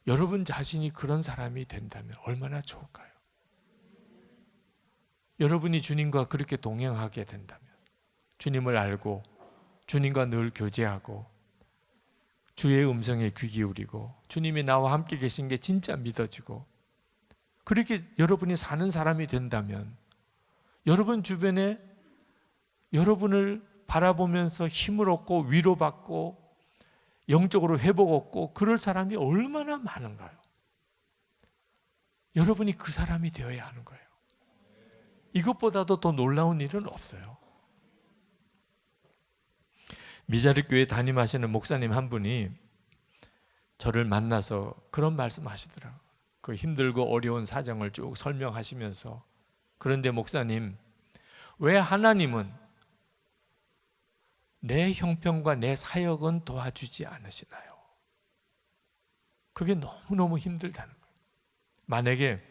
여러분 자신이 그런 사람이 된다면 얼마나 좋을까요? 여러분이 주님과 그렇게 동행하게 된다면, 주님을 알고 주님과 늘 교제하고 주의 음성에 귀 기울이고 주님이 나와 함께 계신 게 진짜 믿어지고 그렇게 여러분이 사는 사람이 된다면 여러분 주변에 여러분을 바라보면서 힘을 얻고 위로받고 영적으로 회복 얻고 그럴 사람이 얼마나 많은가요? 여러분이 그 사람이 되어야 하는 거예요. 이것보다도 더 놀라운 일은 없어요. 미자립 교회 담임하시는 목사님 한 분이 저를 만나서 그런 말씀 하시더라고요. 그 힘들고 어려운 사정을 쭉 설명하시면서, 그런데 목사님, 왜 하나님은 내 형편과 내 사역은 도와주지 않으시나요? 그게 너무너무 힘들다는 거예요. 만약에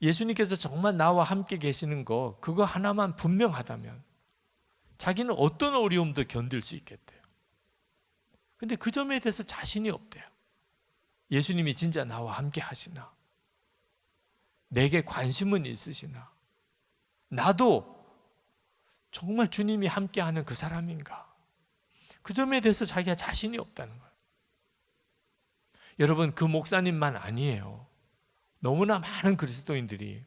예수님께서 정말 나와 함께 계시는 거, 그거 하나만 분명하다면 자기는 어떤 어려움도 견딜 수 있겠대요. 근데 그 점에 대해서 자신이 없대요. 예수님이 진짜 나와 함께 하시나? 내게 관심은 있으시나? 나도 정말 주님이 함께하는 그 사람인가? 그 점에 대해서 자기가 자신이 없다는 거예요. 여러분, 그 목사님만 아니에요. 너무나 많은 그리스도인들이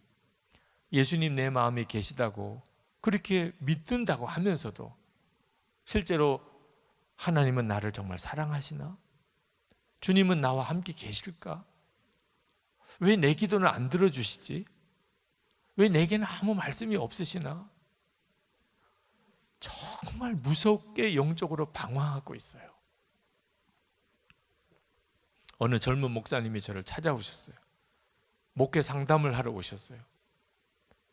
예수님 내 마음에 계시다고 그렇게 믿는다고 하면서도 실제로 하나님은 나를 정말 사랑하시나? 주님은 나와 함께 계실까? 왜 내 기도는 안 들어주시지? 왜 내게는 아무 말씀이 없으시나? 정말 무섭게 영적으로 방황하고 있어요. 어느 젊은 목사님이 저를 찾아오셨어요. 목회 상담을 하러 오셨어요.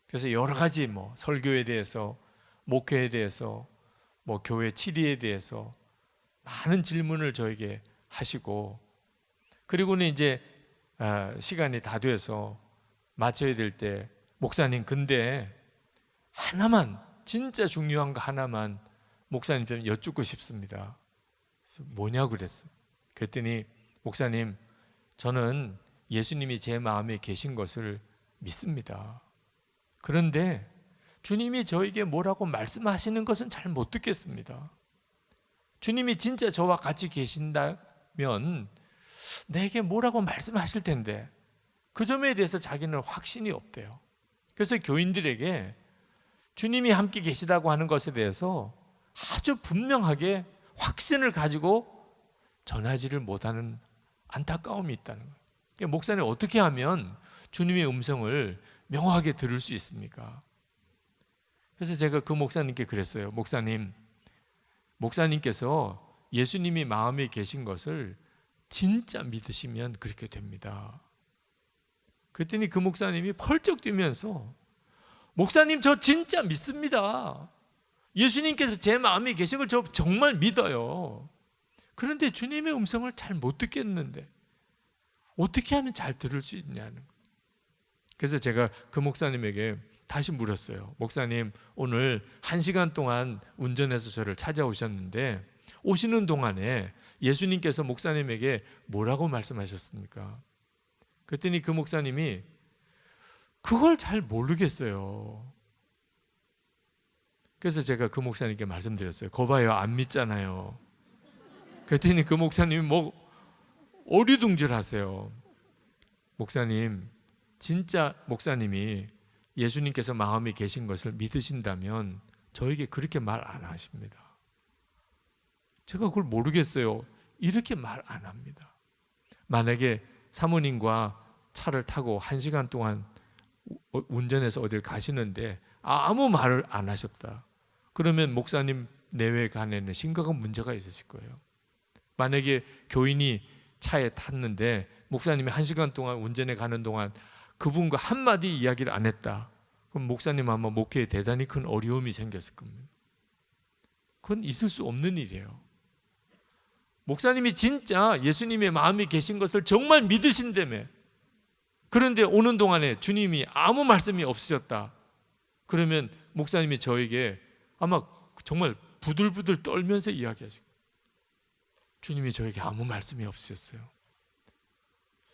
그래서 여러 가지 설교에 대해서, 목회에 대해서, 교회 치리에 대해서 많은 질문을 저에게 하시고, 그리고는 이제 시간이 다 돼서 마쳐야 될 때, 목사님 근데 하나만, 진짜 중요한 거 하나만 목사님 좀 여쭙고 싶습니다. 그래서 뭐냐고 그랬어요. 그랬더니 목사님, 저는 예수님이 제 마음에 계신 것을 믿습니다. 그런데 주님이 저에게 뭐라고 말씀하시는 것은 잘 못 듣겠습니다. 주님이 진짜 저와 같이 계신다면 내게 뭐라고 말씀하실 텐데 그 점에 대해서 자기는 확신이 없대요. 그래서 교인들에게 주님이 함께 계시다고 하는 것에 대해서 아주 분명하게 확신을 가지고 전하지를 못하는 안타까움이 있다는 거예요. 목사님, 어떻게 하면 주님의 음성을 명확하게 들을 수 있습니까? 그래서 제가 그 목사님께 그랬어요. 목사님께서 예수님이 마음에 계신 것을 진짜 믿으시면 그렇게 됩니다. 그랬더니 그 목사님이 펄쩍 뛰면서, 목사님, 저 진짜 믿습니다. 예수님께서 제 마음에 계신 걸 저 정말 믿어요. 그런데 주님의 음성을 잘 못 듣겠는데 어떻게 하면 잘 들을 수 있냐는 거예요. 그래서 제가 그 목사님에게 다시 물었어요. 목사님, 오늘 1시간 동안 운전해서 저를 찾아오셨는데 오시는 동안에 예수님께서 목사님에게 뭐라고 말씀하셨습니까? 그랬더니 그 목사님이 그걸 잘 모르겠어요. 그래서 제가 그 목사님께 말씀드렸어요. 거봐요, 안 믿잖아요. 그랬더니 그 목사님이 뭐 어리둥절하세요. 목사님, 진짜 목사님이 예수님께서 마음에 계신 것을 믿으신다면 저에게 그렇게 말 안 하십니다. 제가 그걸 모르겠어요. 이렇게 말 안 합니다. 만약에 사모님과 차를 타고 1시간 동안 운전해서 어딜 가시는데 아무 말을 안 하셨다. 그러면 목사님 내외 간에는 심각한 문제가 있으실 거예요. 만약에 교인이 차에 탔는데 목사님이 1시간 동안 운전해 가는 동안 그분과 한마디 이야기를 안 했다. 그럼 목사님 아마 목회에 대단히 큰 어려움이 생겼을 겁니다. 그건 있을 수 없는 일이에요. 목사님이 진짜 예수님의 마음이 계신 것을 정말 믿으신다며, 그런데 오는 동안에 주님이 아무 말씀이 없으셨다. 그러면 목사님이 저에게 아마 정말 부들부들 떨면서 이야기하실 거예요. 주님이 저에게 아무 말씀이 없으셨어요.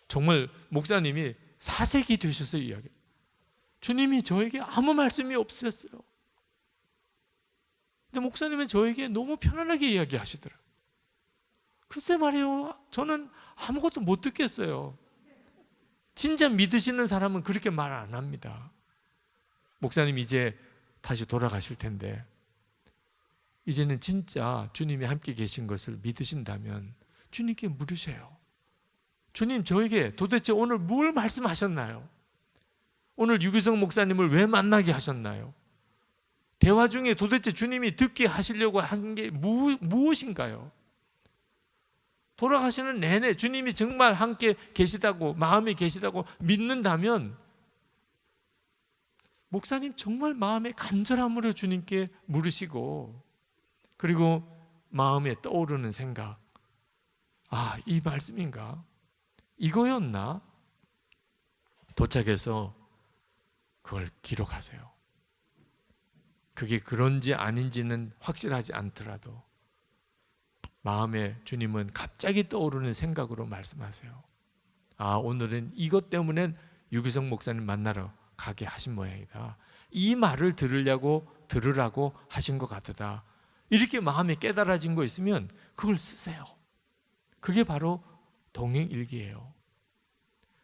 정말 목사님이 사색이 되셔서 이야기해요. 주님이 저에게 아무 말씀이 없으셨어요. 근데 목사님은 저에게 너무 편안하게 이야기하시더라고요. 글쎄 말이에요, 저는 아무것도 못 듣겠어요. 진짜 믿으시는 사람은 그렇게 말 안 합니다. 목사님 이제 다시 돌아가실 텐데 이제는 진짜 주님이 함께 계신 것을 믿으신다면 주님께 물으세요. 주님, 저에게 도대체 오늘 뭘 말씀하셨나요? 오늘 유기성 목사님을 왜 만나게 하셨나요? 대화 중에 도대체 주님이 듣게 하시려고 한 게 무엇인가요? 돌아가시는 내내 주님이 정말 함께 계시다고, 마음에 계시다고 믿는다면 목사님 정말 마음의 간절함으로 주님께 물으시고, 그리고 마음에 떠오르는 생각, 이 말씀인가? 이거였나? 도착해서 그걸 기록하세요. 그게 그런지 아닌지는 확실하지 않더라도 마음에 주님은 갑자기 떠오르는 생각으로 말씀하세요. 오늘은 이것 때문에 유기성 목사님 만나러 가게 하신 모양이다. 이 말을 들으라고 하신 것 같다. 이렇게 마음에 깨달아진 거 있으면 그걸 쓰세요. 그게 바로 동행일기예요.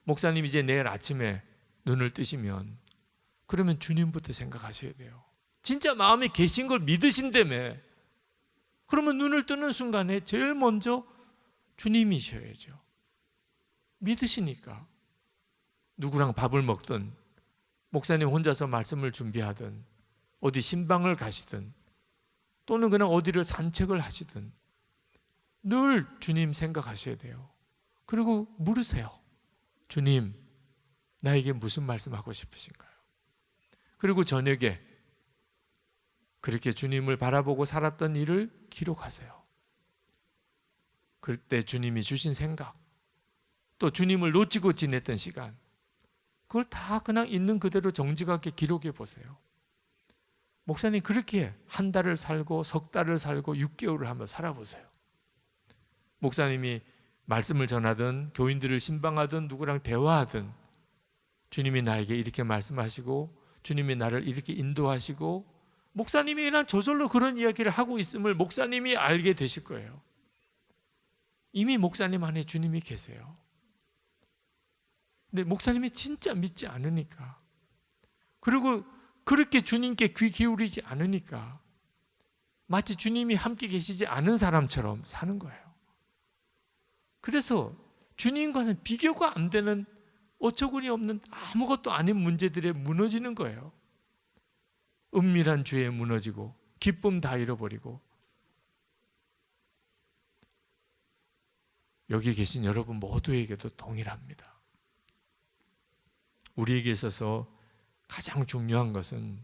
목사님 이제 내일 아침에 눈을 뜨시면 그러면 주님부터 생각하셔야 돼요. 진짜 마음에 계신 걸 믿으신다며. 그러면 눈을 뜨는 순간에 제일 먼저 주님이셔야죠. 믿으시니까. 누구랑 밥을 먹든 목사님 혼자서 말씀을 준비하든 어디 신방을 가시든 또는 그냥 어디를 산책을 하시든 늘 주님 생각하셔야 돼요. 그리고 물으세요. 주님, 나에게 무슨 말씀하고 싶으신가요? 그리고 저녁에 그렇게 주님을 바라보고 살았던 일을 기록하세요. 그때 주님이 주신 생각, 또 주님을 놓치고 지냈던 시간, 그걸 다 그냥 있는 그대로 정직하게 기록해 보세요. 목사님 그렇게 한 달을 살고 석 달을 살고 6개월을 한번 살아보세요. 목사님이 말씀을 전하든 교인들을 신방하든 누구랑 대화하든 주님이 나에게 이렇게 말씀하시고 주님이 나를 이렇게 인도하시고, 목사님이 그냥 저절로 그런 이야기를 하고 있음을 목사님이 알게 되실 거예요. 이미 목사님 안에 주님이 계세요. 근데 목사님이 진짜 믿지 않으니까, 그리고 그렇게 주님께 귀 기울이지 않으니까 마치 주님이 함께 계시지 않은 사람처럼 사는 거예요. 그래서 주님과는 비교가 안 되는 어처구니 없는 아무것도 아닌 문제들에 무너지는 거예요. 은밀한 죄에 무너지고 기쁨 다 잃어버리고. 여기 계신 여러분 모두에게도 동일합니다. 우리에게 있어서 가장 중요한 것은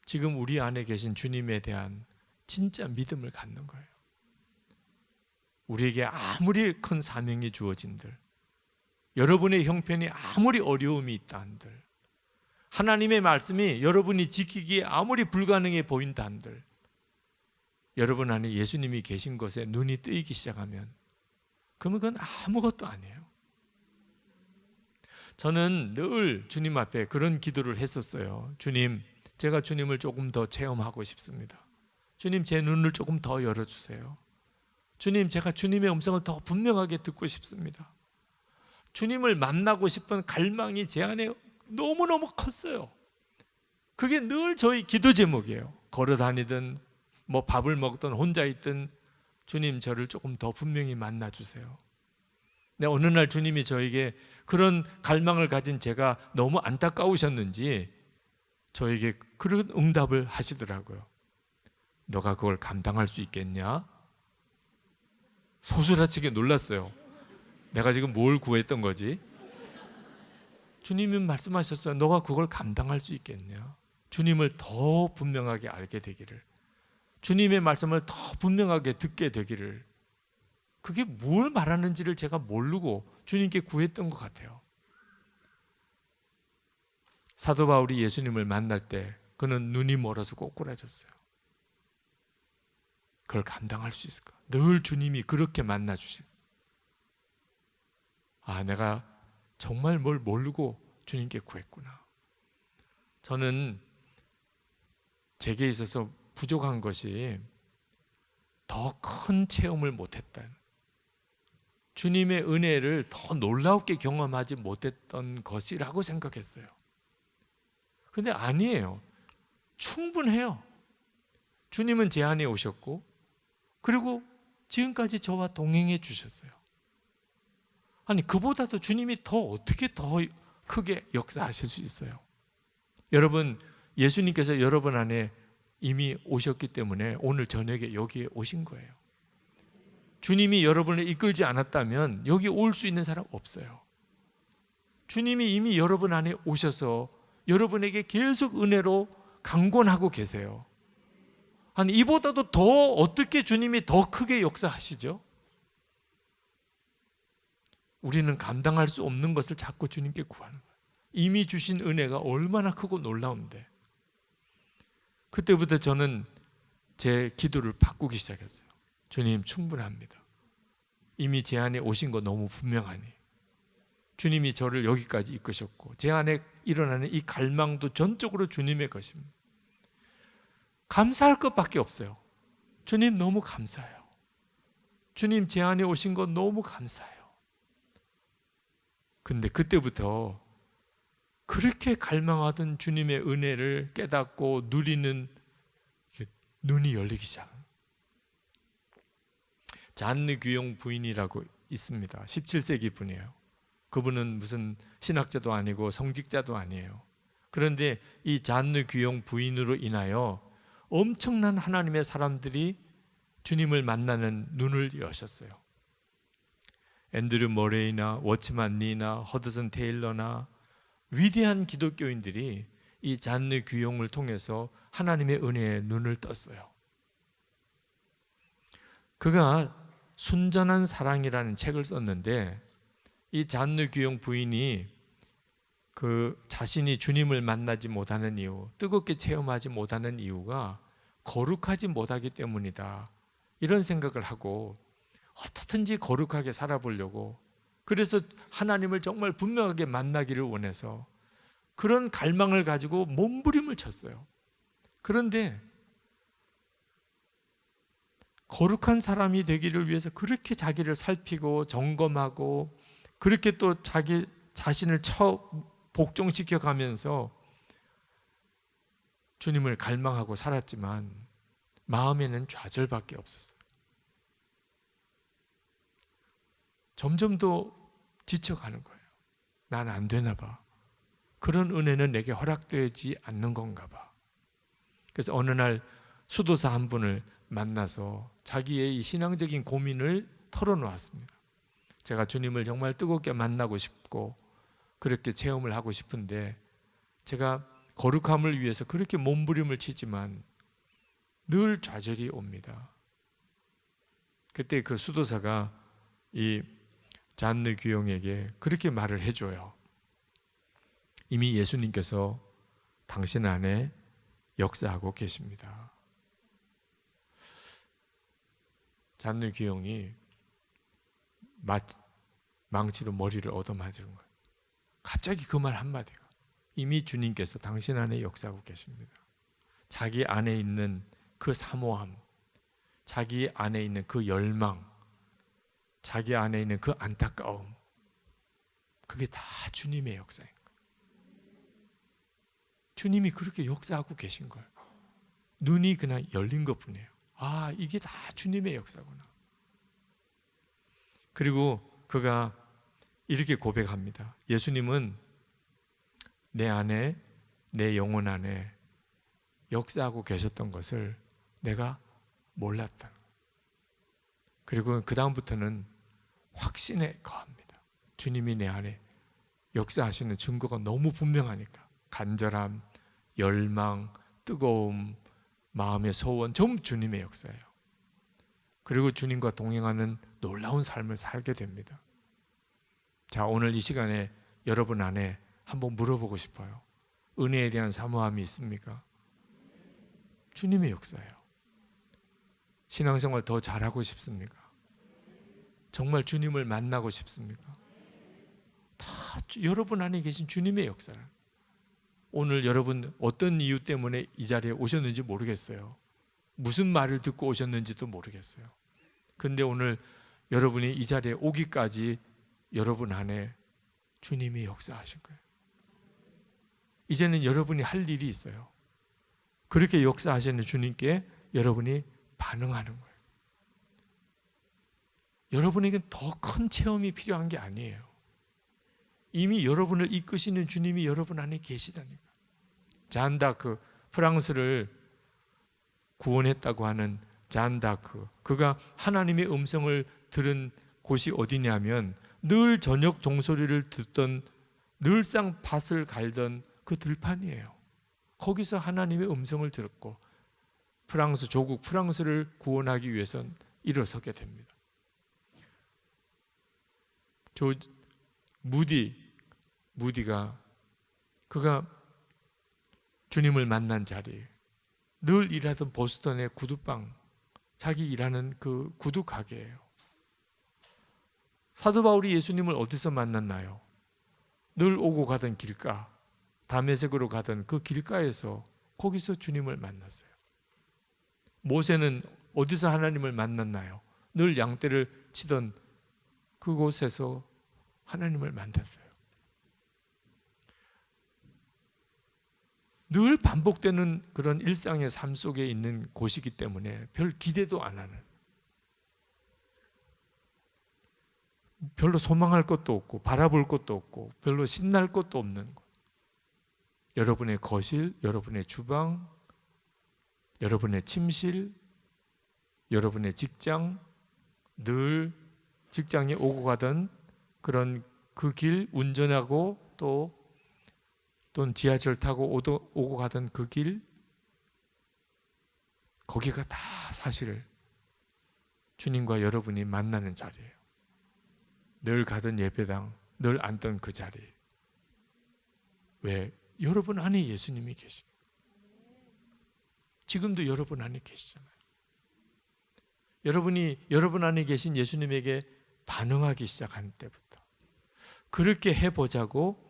지금 우리 안에 계신 주님에 대한 진짜 믿음을 갖는 거예요. 우리에게 아무리 큰 사명이 주어진들 여러분의 형편이 아무리 어려움이 있다 한들, 하나님의 말씀이 여러분이 지키기에 아무리 불가능해 보인다 한들, 여러분 안에 예수님이 계신 것에 눈이 뜨이기 시작하면 그러면 그건 아무것도 아니에요. 저는 늘 주님 앞에 그런 기도를 했었어요. 주님, 제가 주님을 조금 더 체험하고 싶습니다. 주님, 제 눈을 조금 더 열어주세요. 주님, 제가 주님의 음성을 더 분명하게 듣고 싶습니다. 주님을 만나고 싶은 갈망이 제 안에 너무너무 컸어요. 그게 늘 저희 기도 제목이에요. 걸어 다니든 뭐 밥을 먹든 혼자 있든 주님, 저를 조금 더 분명히 만나주세요. 근데 어느 날 주님이 저에게 그런 갈망을 가진 제가 너무 안타까우셨는지 저에게 그런 응답을 하시더라고요. 너가 그걸 감당할 수 있겠냐? 소스라치게 놀랐어요. 내가 지금 뭘 구했던 거지? 주님이 말씀하셨어요. 너가 그걸 감당할 수 있겠냐? 주님을 더 분명하게 알게 되기를, 주님의 말씀을 더 분명하게 듣게 되기를. 그게 뭘 말하는지를 제가 모르고 주님께 구했던 것 같아요. 사도 바울이 예수님을 만날 때 그는 눈이 멀어서 꼬꾸라졌어요. 그걸 감당할 수 있을까? 늘 주님이 그렇게 만나주신, 아, 내가 정말 뭘 모르고 주님께 구했구나. 저는 제게 있어서 부족한 것이 더 큰 체험을 못했다, 주님의 은혜를 더 놀랍게 경험하지 못했던 것이라고 생각했어요. 근데 아니에요. 충분해요. 주님은 제 안에 오셨고, 그리고 지금까지 저와 동행해 주셨어요. 아니, 그보다도 주님이 어떻게 더 크게 역사하실 수 있어요? 여러분, 예수님께서 여러분 안에 이미 오셨기 때문에 오늘 저녁에 여기에 오신 거예요. 주님이 여러분을 이끌지 않았다면 여기 올 수 있는 사람 없어요. 주님이 이미 여러분 안에 오셔서 여러분에게 계속 은혜로 강권하고 계세요. 아니, 이보다도 더 어떻게 주님이 더 크게 역사하시죠? 우리는 감당할 수 없는 것을 자꾸 주님께 구하는 거예요. 이미 주신 은혜가 얼마나 크고 놀라운데. 그때부터 저는 제 기도를 바꾸기 시작했어요. 주님, 충분합니다. 이미 제 안에 오신 거 너무 분명하니 주님이 저를 여기까지 이끄셨고, 제 안에 일어나는 이 갈망도 전적으로 주님의 것입니다. 감사할 것밖에 없어요. 주님, 너무 감사해요. 주님, 제 안에 오신 거 너무 감사해요. 근데 그때부터 그렇게 갈망하던 주님의 은혜를 깨닫고 누리는 눈이 열리기 시작합니다. 잔느 귀용 부인이라고 있습니다. 17세기 분이에요. 그분은 무슨 신학자도 아니고 성직자도 아니에요. 그런데 이 잔느 귀용 부인으로 인하여 엄청난 하나님의 사람들이 주님을 만나는 눈을 여셨어요. 앤드류 머레이나 워치만 니나 허드슨 테일러나 위대한 기독교인들이 이 잔느 귀용을 통해서 하나님의 은혜에 눈을 떴어요. 그가 순전한 사랑이라는 책을 썼는데, 이 잔느 귀용 부인이 그 자신이 주님을 만나지 못하는 이유, 뜨겁게 체험하지 못하는 이유가 거룩하지 못하기 때문이다, 이런 생각을 하고 어떻든지 거룩하게 살아보려고, 그래서 하나님을 정말 분명하게 만나기를 원해서 그런 갈망을 가지고 몸부림을 쳤어요. 그런데 거룩한 사람이 되기를 위해서 그렇게 자기를 살피고 점검하고 그렇게 또 자기 자신을 복종시켜 가면서 주님을 갈망하고 살았지만 마음에는 좌절밖에 없었어요. 점점 더 지쳐가는 거예요. 난 안 되나 봐. 그런 은혜는 내게 허락되지 않는 건가 봐. 그래서 어느 날 수도사 한 분을 만나서 자기의 이 신앙적인 고민을 털어놓았습니다. 제가 주님을 정말 뜨겁게 만나고 싶고 그렇게 체험을 하고 싶은데 제가 거룩함을 위해서 그렇게 몸부림을 치지만 늘 좌절이 옵니다. 그때 그 수도사가 이 잔느 귀용에게 그렇게 말을 해줘요. 이미 예수님께서 당신 안에 역사하고 계십니다. 잔느 귀용이 망치로 머리를 얻어맞은 거예요. 갑자기 그 말 한마디가 이미 주님께서 당신 안에 역사하고 계십니다. 자기 안에 있는 그 사모함, 자기 안에 있는 그 열망, 자기 안에 있는 그 안타까움, 그게 다 주님의 역사인 거예요. 주님이 그렇게 역사하고 계신 거예요. 눈이 그냥 열린 것뿐이에요. 아, 이게 다 주님의 역사구나. 그리고 그가 이렇게 고백합니다. 예수님은 내 안에, 내 영혼 안에 역사하고 계셨던 것을 내가 몰랐다. 그리고 그 다음부터는 확신에 거합니다. 주님이 내 안에 역사하시는 증거가 너무 분명하니까 간절함, 열망, 뜨거움, 마음의 소원 전부 주님의 역사예요. 그리고 주님과 동행하는 놀라운 삶을 살게 됩니다. 자, 오늘 이 시간에 여러분 안에 한번 물어보고 싶어요. 은혜에 대한 사모함이 있습니까? 주님의 역사예요. 신앙생활 더 잘하고 싶습니까? 정말 주님을 만나고 싶습니까? 다 여러분 안에 계신 주님의 역사를. 오늘 여러분 어떤 이유 때문에 이 자리에 오셨는지 모르겠어요. 무슨 말을 듣고 오셨는지도 모르겠어요. 근데 오늘 여러분이 이 자리에 오기까지 여러분 안에 주님이 역사하신 거예요. 이제는 여러분이 할 일이 있어요. 그렇게 역사하시는 주님께 여러분이 반응하는 거예요. 여러분에겐 더 큰 체험이 필요한 게 아니에요. 이미 여러분을 이끄시는 주님이 여러분 안에 계시다니까. 잔다크, 프랑스를 구원했다고 하는 잔다크, 그가 하나님의 음성을 들은 곳이 어디냐면 늘 저녁 종소리를 듣던, 늘상 밭을 갈던 그 들판이에요. 거기서 하나님의 음성을 들었고 프랑스 조국 프랑스를 구원하기 위해서 일어서게 됩니다. 무디가 그가 주님을 만난 자리, 늘 일하던 보스턴의 구두방, 자기 일하는 그 구두 가게예요. 사도 바울이 예수님을 어디서 만났나요? 늘 오고 가던 길가, 다메섹으로 가던 그 길가에서, 거기서 주님을 만났어요. 모세는 어디서 하나님을 만났나요? 늘 양떼를 치던 그곳에서 하나님을 만났어요. 늘 반복되는 그런 일상의 삶 속에 있는 곳이기 때문에 별 기대도 안 하는, 별로 소망할 것도 없고 바라볼 것도 없고 별로 신날 것도 없는 곳. 여러분의 거실, 여러분의 주방, 여러분의 침실, 여러분의 직장, 늘 직장에 오고 가던 그런 그 길 운전하고 또는 지하철 타고 오고 가던 그 길, 거기가 다 사실 주님과 여러분이 만나는 자리예요. 늘 가던 예배당, 늘 앉던 그 자리. 왜? 여러분 안에 예수님이 계시니까. 지금도 여러분 안에 계시잖아요. 여러분이 여러분 안에 계신 예수님에게 반응하기 시작한 때부터 그렇게 해보자고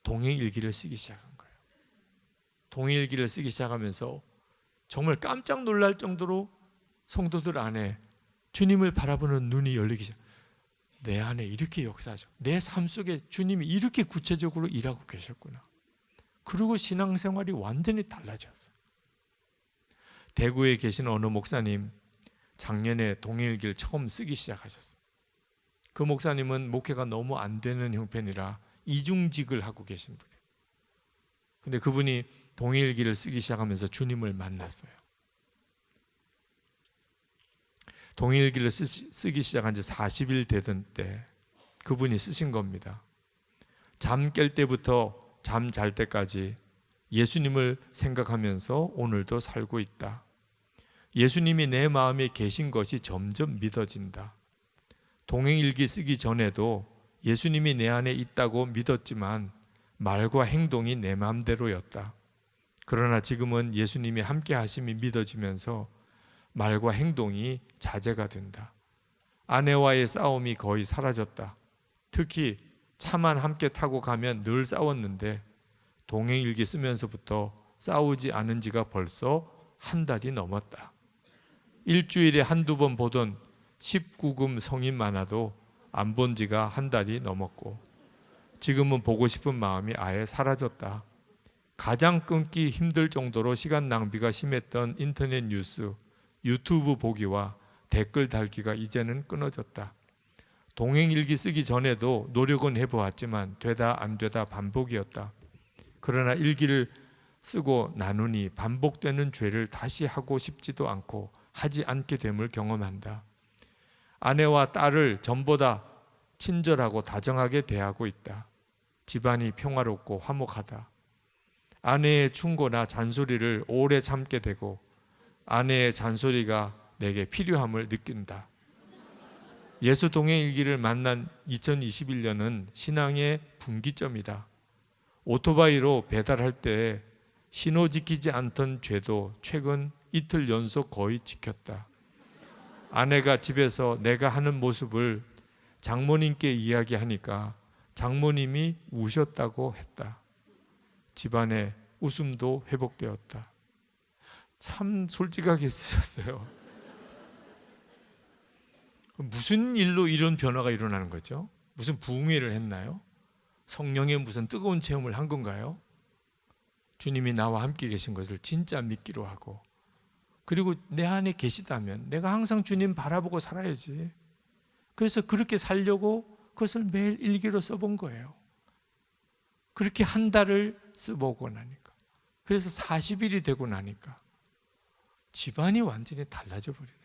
동행일기를 쓰기 시작한 거예요. 동행일기를 쓰기 시작하면서 정말 깜짝 놀랄 정도로 성도들 안에 주님을 바라보는 눈이 열리기 시작. 내 안에 이렇게 역사하죠. 내 삶 속에 주님이 이렇게 구체적으로 일하고 계셨구나. 그리고 신앙생활이 완전히 달라졌어요. 대구에 계신 어느 목사님, 작년에 동행일기를 처음 쓰기 시작하셨어요. 그 목사님은 목회가 너무 안 되는 형편이라 이중직을 하고 계신 분이에요. 근데 그분이 동행일기를 쓰기 시작하면서 주님을 만났어요. 동행일기를 쓰기 시작한 지 40일 되던 때 그분이 쓰신 겁니다. 잠 깰 때부터 잠 잘 때까지 예수님을 생각하면서 오늘도 살고 있다. 예수님이 내 마음에 계신 것이 점점 믿어진다. 동행일기 쓰기 전에도 예수님이 내 안에 있다고 믿었지만 말과 행동이 내 마음대로였다. 그러나 지금은 예수님이 함께 하심이 믿어지면서 말과 행동이 자제가 된다. 아내와의 싸움이 거의 사라졌다. 특히 차만 함께 타고 가면 늘 싸웠는데 동행일기 쓰면서부터 싸우지 않은 지가 벌써 한 달이 넘었다. 일주일에 한두 번 보던 19금 성인 만화도 안 본 지가 한 달이 넘었고 지금은 보고 싶은 마음이 아예 사라졌다. 가장 끊기 힘들 정도로 시간 낭비가 심했던 인터넷 뉴스, 유튜브 보기와 댓글 달기가 이제는 끊어졌다. 동행일기 쓰기 전에도 노력은 해보았지만 되다 안 되다 반복이었다. 그러나 일기를 쓰고 나누니 반복되는 죄를 다시 하고 싶지도 않고 하지 않게 됨을 경험한다. 아내와 딸을 전보다 친절하고 다정하게 대하고 있다. 집안이 평화롭고 화목하다. 아내의 충고나 잔소리를 오래 참게 되고 아내의 잔소리가 내게 필요함을 느낀다. 예수 동행일기를 만난 2021년은 신앙의 분기점이다. 오토바이로 배달할 때 신호 지키지 않던 죄도 최근 이틀 연속 거의 지켰다. 아내가 집에서 내가 하는 모습을 장모님께 이야기하니까 장모님이 우셨다고 했다. 집안의 웃음도 회복되었다. 참 솔직하게 쓰셨어요. 무슨 일로 이런 변화가 일어나는 거죠? 무슨 부흥회를 했나요? 성령의 무슨 뜨거운 체험을 한 건가요? 주님이 나와 함께 계신 것을 진짜 믿기로 하고 그리고 내 안에 계시다면 내가 항상 주님 바라보고 살아야지. 그래서 그렇게 살려고 그것을 매일 일기로 써본 거예요. 그렇게 한 달을 써보고 나니까 그래서 40일이 되고 나니까 집안이 완전히 달라져 버리네요.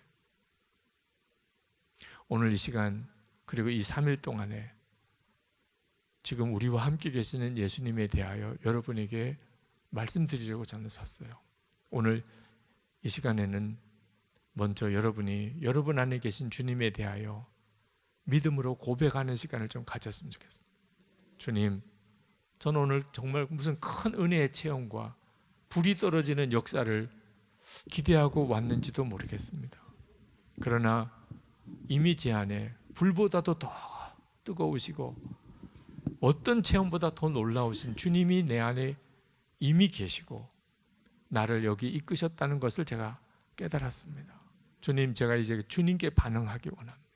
오늘 이 시간 그리고 이 3일 동안에 지금 우리와 함께 계시는 예수님에 대하여 여러분에게 말씀드리려고 저는 섰어요. 오늘 이 시간에는 먼저 여러분이 여러분 안에 계신 주님에 대하여 믿음으로 고백하는 시간을 좀 가졌으면 좋겠습니다. 주님, 저는 오늘 정말 무슨 큰 은혜의 체험과 불이 떨어지는 역사를 기대하고 왔는지도 모르겠습니다. 그러나 이미 제 안에 불보다도 더 뜨거우시고 어떤 체험보다 더 놀라우신 주님이 내 안에 이미 계시고 나를 여기 이끄셨다는 것을 제가 깨달았습니다. 주님, 제가 이제 주님께 반응하기 원합니다.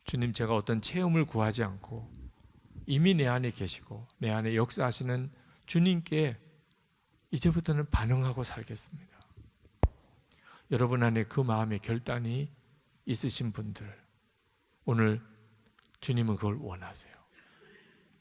주님, 제가 어떤 체험을 구하지 않고 이미 내 안에 계시고 내 안에 역사하시는 주님께 이제부터는 반응하고 살겠습니다. 여러분 안에 그 마음의 결단이 있으신 분들, 오늘 주님은 그걸 원하세요.